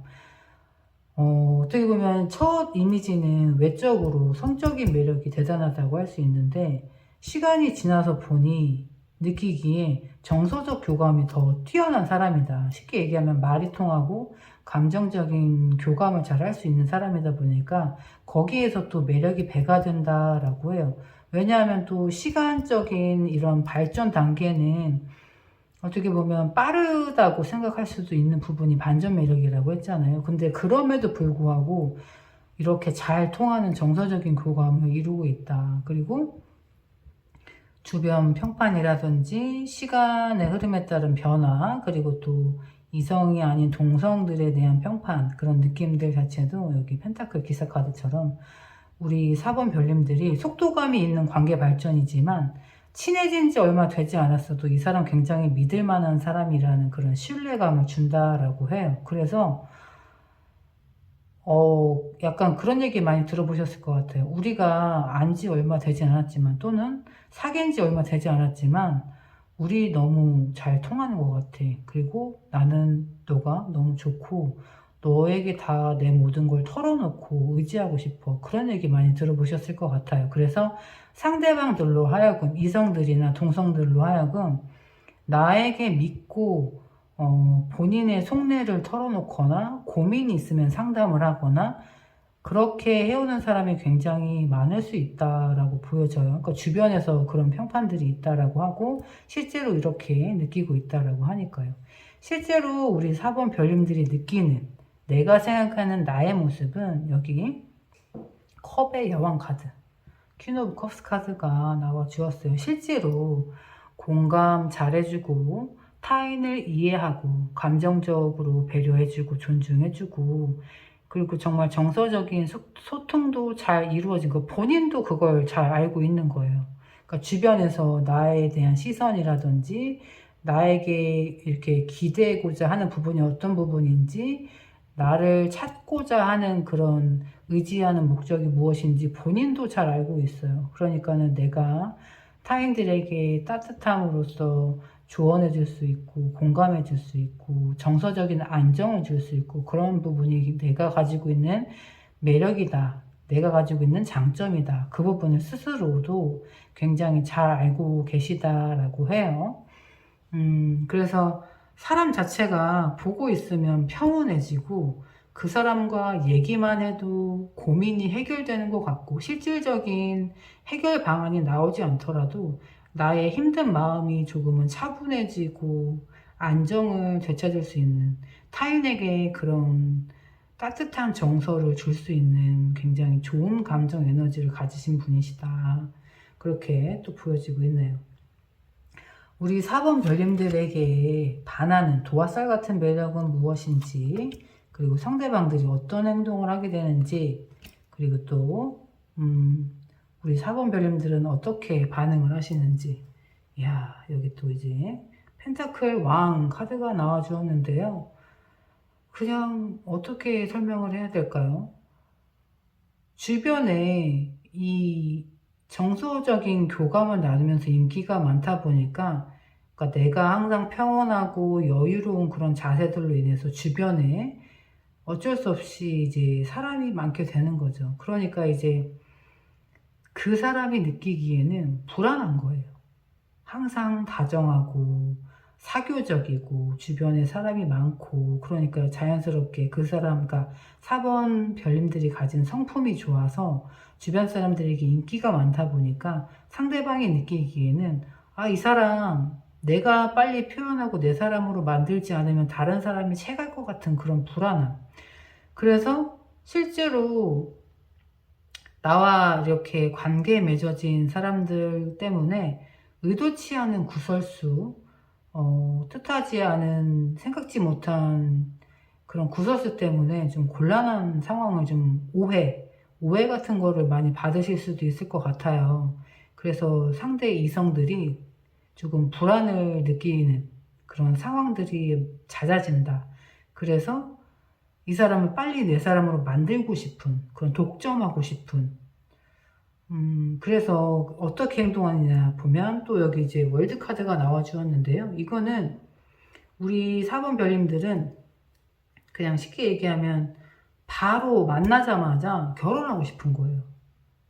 어떻게 보면 첫 이미지는 외적으로 성적인 매력이 대단하다고 할 수 있는데, 시간이 지나서 보니 느끼기에 정서적 교감이 더 뛰어난 사람이다. 쉽게 얘기하면 말이 통하고 감정적인 교감을 잘 할 수 있는 사람이다 보니까 거기에서 또 매력이 배가 된다라고 해요. 왜냐하면 또 시간적인 이런 발전 단계는 어떻게 보면 빠르다고 생각할 수도 있는 부분이 반전 매력이라고 했잖아요. 근데 그럼에도 불구하고 이렇게 잘 통하는 정서적인 교감을 이루고 있다. 그리고 주변 평판이라든지 시간의 흐름에 따른 변화, 그리고 또 이성이 아닌 동성들에 대한 평판, 그런 느낌들 자체도 여기 펜타클 기사 카드처럼 우리 4번 별님들이 속도감이 있는 관계 발전이지만 친해진 지 얼마 되지 않았어도 이 사람 굉장히 믿을 만한 사람이라는 그런 신뢰감을 준다라고 해요. 그래서 약간 그런 얘기 많이 들어보셨을 것 같아요. 우리가 안 지 얼마 되지 않았지만, 또는 사귄 지 얼마 되지 않았지만 우리 너무 잘 통하는 것 같아. 그리고 나는 너가 너무 좋고 너에게 다 내 모든 걸 털어놓고 의지하고 싶어. 그런 얘기 많이 들어보셨을 것 같아요. 그래서 상대방들로 하여금, 이성들이나 동성들로 하여금 나에게 믿고 본인의 속내를 털어놓거나 고민이 있으면 상담을 하거나 그렇게 해오는 사람이 굉장히 많을 수 있다라고 보여져요. 그러니까 주변에서 그런 평판들이 있다라고 하고 실제로 이렇게 느끼고 있다라고 하니까요. 실제로 우리 4번 별님들이 느끼는, 내가 생각하는 나의 모습은 여기 컵의 여왕 카드, 퀸 오브 컵스 카드가 나와 주었어요. 실제로 공감 잘해주고 타인을 이해하고 감정적으로 배려해주고 존중해주고, 그리고 정말 정서적인 소통도 잘 이루어진 거, 본인도 그걸 잘 알고 있는 거예요. 그러니까 주변에서 나에 대한 시선이라든지 나에게 이렇게 기대고자 하는 부분이 어떤 부분인지, 나를 찾고자 하는 그런 의지하는 목적이 무엇인지 본인도 잘 알고 있어요. 그러니까는 내가 타인들에게 따뜻함으로써 조언해 줄 수 있고 공감해 줄 수 있고 정서적인 안정을 줄 수 있고, 그런 부분이 내가 가지고 있는 매력이다. 내가 가지고 있는 장점이다. 그 부분을 스스로도 굉장히 잘 알고 계시다라고 해요. 그래서 사람 자체가 보고 있으면 평온해지고 그 사람과 얘기만 해도 고민이 해결되는 것 같고, 실질적인 해결 방안이 나오지 않더라도 나의 힘든 마음이 조금은 차분해지고 안정을 되찾을 수 있는, 타인에게 그런 따뜻한 정서를 줄 수 있는 굉장히 좋은 감정 에너지를 가지신 분이시다. 그렇게 또 보여지고 있네요. 우리 4번 별님들에게 반하는 도화살 같은 매력은 무엇인지, 그리고 상대방들이 어떤 행동을 하게 되는지, 그리고 또 우리 4번 별님들은 어떻게 반응을 하시는지. 이야, 여기 또 이제 펜타클 왕 카드가 나와 주었는데요. 그냥 어떻게 설명을 해야 될까요? 주변에 이 정서적인 교감을 나누면서 인기가 많다 보니까, 그러니까 내가 항상 평온하고 여유로운 그런 자세들로 인해서 주변에 어쩔 수 없이 이제 사람이 많게 되는 거죠. 그러니까 이제 그 사람이 느끼기에는 불안한 거예요. 항상 다정하고 사교적이고 주변에 사람이 많고, 그러니까 자연스럽게 그 사람, 그러니까 4번 별님들이 가진 성품이 좋아서 주변 사람들에게 인기가 많다 보니까 상대방이 느끼기에는 이 사람 내가 빨리 표현하고 내 사람으로 만들지 않으면 다른 사람이 채갈 것 같은 그런 불안함. 그래서 실제로 나와 이렇게 관계에 맺어진 사람들 때문에 의도치 않은 구설수, 뜻하지 않은, 생각지 못한 그런 구설수 때문에 좀 곤란한 상황을, 좀 오해 같은 거를 많이 받으실 수도 있을 것 같아요. 그래서 상대 이성들이 조금 불안을 느끼는 그런 상황들이 잦아진다. 그래서 이 사람을 빨리 내 사람으로 만들고 싶은, 그런 독점하고 싶은, 그래서 어떻게 행동하느냐 보면 또 여기 이제 월드 카드가 나와 주었는데요. 이거는 우리 4번 별님들은 그냥 쉽게 얘기하면 바로 만나자마자 결혼하고 싶은 거예요.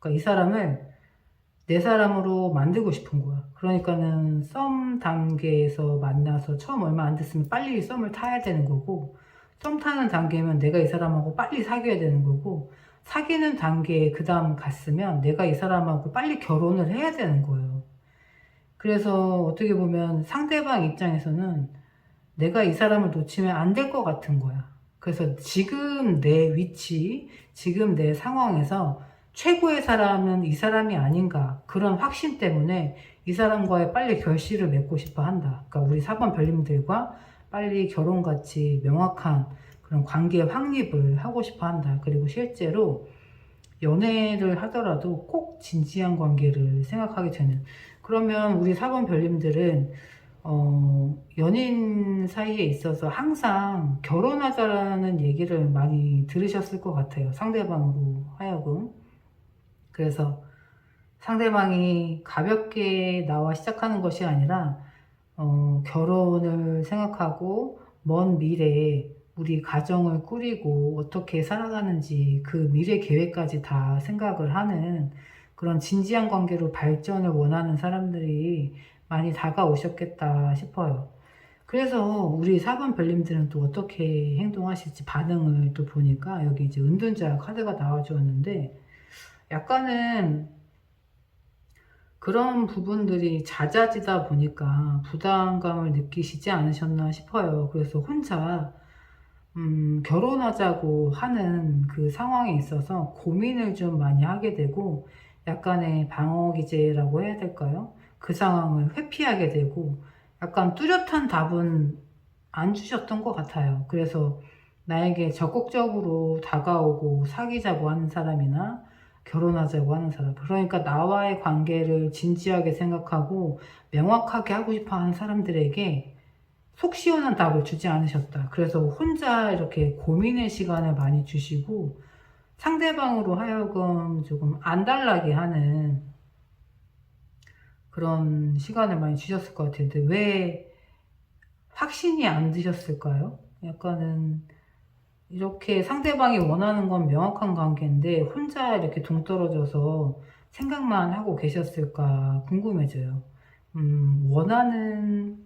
그러니까 이 사람을 내 사람으로 만들고 싶은 거야. 그러니까는 썸 단계에서 만나서 처음 얼마 안 됐으면 빨리 썸을 타야 되는 거고, 썸 타는 단계면 내가 이 사람하고 빨리 사귀어야 되는 거고, 사귀는 단계에 그 다음 갔으면 내가 이 사람하고 빨리 결혼을 해야 되는 거예요. 그래서 어떻게 보면 상대방 입장에서는 내가 이 사람을 놓치면 안 될 것 같은 거야. 그래서 지금 내 위치, 지금 내 상황에서 최고의 사람은 이 사람이 아닌가, 그런 확신 때문에 이 사람과의 빨리 결실을 맺고 싶어 한다. 그러니까 우리 4번 별님들과 빨리 결혼같이 명확한 그런 관계 확립을 하고 싶어 한다. 그리고 실제로 연애를 하더라도 꼭 진지한 관계를 생각하게 되는. 그러면 우리 4번 별님들은 연인 사이에 있어서 항상 결혼하자라는 얘기를 많이 들으셨을 것 같아요. 상대방으로 하여금. 그래서 상대방이 가볍게 나와 시작하는 것이 아니라 결혼을 생각하고 먼 미래에 우리 가정을 꾸리고 어떻게 살아가는지 그 미래 계획까지 다 생각을 하는 그런 진지한 관계로 발전을 원하는 사람들이 많이 다가오셨겠다 싶어요. 그래서 우리 4번 별님들은 또 어떻게 행동하실지 반응을 또 보니까 여기 이제 은둔자 카드가 나와 주었는데, 약간은 그런 부분들이 잦아지다 보니까 부담감을 느끼시지 않으셨나 싶어요. 그래서 혼자 결혼하자고 하는 그 상황에 있어서 고민을 좀 많이 하게 되고, 약간의 방어 기제라고 해야 될까요? 그 상황을 회피하게 되고, 약간 뚜렷한 답은 안 주셨던 것 같아요. 그래서 나에게 적극적으로 다가오고 사귀자고 하는 사람이나 결혼하자고 하는 사람, 그러니까 나와의 관계를 진지하게 생각하고 명확하게 하고 싶어 하는 사람들에게 속 시원한 답을 주지 않으셨다. 그래서 혼자 이렇게 고민의 시간을 많이 주시고 상대방으로 하여금 조금 안달나게 하는 그런 시간을 많이 주셨을 것 같은데, 왜 확신이 안 드셨을까요? 약간은 이렇게 상대방이 원하는 건 명확한 관계인데 혼자 이렇게 동떨어져서 생각만 하고 계셨을까 궁금해져요. 원하는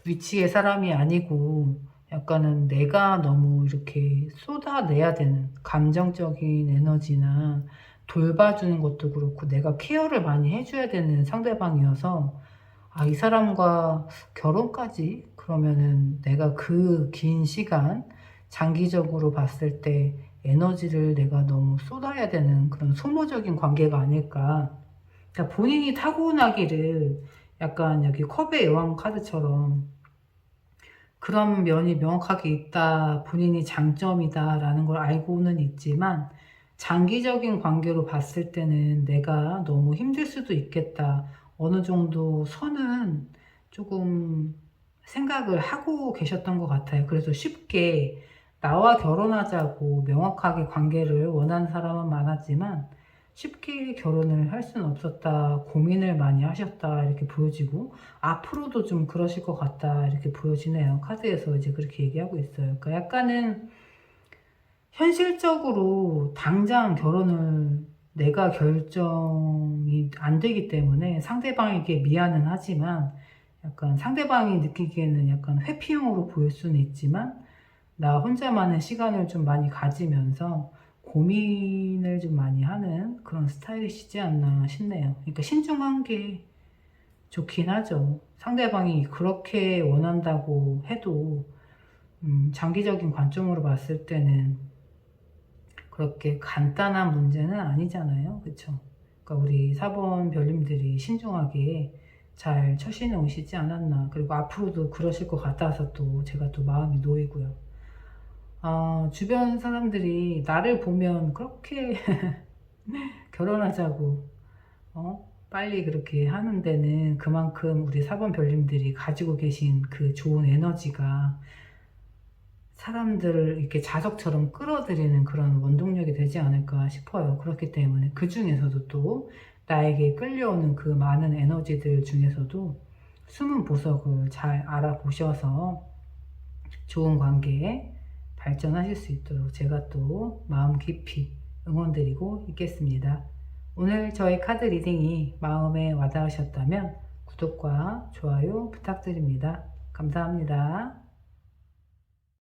위치의 사람이 아니고 약간은 내가 너무 이렇게 쏟아내야 되는 감정적인 에너지나 돌봐주는 것도 그렇고 내가 케어를 많이 해줘야 되는 상대방이어서, 이 사람과 결혼까지? 그러면은 내가 그 긴 시간 장기적으로 봤을 때 에너지를 내가 너무 쏟아야 되는 그런 소모적인 관계가 아닐까. 그러니까 본인이 타고나기를 약간 여기 컵의 여왕 카드처럼 그런 면이 명확하게 있다, 본인이 장점이다 라는 걸 알고는 있지만 장기적인 관계로 봤을 때는 내가 너무 힘들 수도 있겠다, 어느 정도 선은 조금 생각을 하고 계셨던 것 같아요. 그래서 쉽게 나와 결혼하자고 명확하게 관계를 원하는 사람은 많았지만 쉽게 결혼을 할 수는 없었다, 고민을 많이 하셨다 이렇게 보여지고 앞으로도 좀 그러실 것 같다 이렇게 보여지네요. 카드에서 이제 그렇게 얘기하고 있어요. 그러니까 약간은 현실적으로 당장 결혼을 내가 결정이 안 되기 때문에 상대방에게 미안은 하지만 약간 상대방이 느끼기에는 약간 회피형으로 보일 수는 있지만 나 혼자만의 시간을 좀 많이 가지면서 고민을 좀 많이 하는 그런 스타일이시지 않나 싶네요. 그러니까 신중한 게 좋긴 하죠. 상대방이 그렇게 원한다고 해도 장기적인 관점으로 봤을 때는 그렇게 간단한 문제는 아니잖아요. 그쵸? 그러니까 우리 4번 별님들이 신중하게 잘 처신해 오시지 않았나. 그리고 앞으로도 그러실 것 같아서 또 제가 또 마음이 놓이고요. 주변 사람들이 나를 보면 그렇게 결혼하자고 빨리 그렇게 하는 데는 그만큼 우리 4번 별님들이 가지고 계신 그 좋은 에너지가 사람들을 이렇게 자석처럼 끌어들이는 그런 원동력이 되지 않을까 싶어요. 그렇기 때문에 그 중에서도 또 나에게 끌려오는 그 많은 에너지들 중에서도 숨은 보석을 잘 알아보셔서 좋은 관계에 발전하실 수 있도록 제가 또 마음 깊이 응원드리고 있겠습니다. 오늘 저희 카드 리딩이 마음에 와닿으셨다면 구독과 좋아요 부탁드립니다. 감사합니다.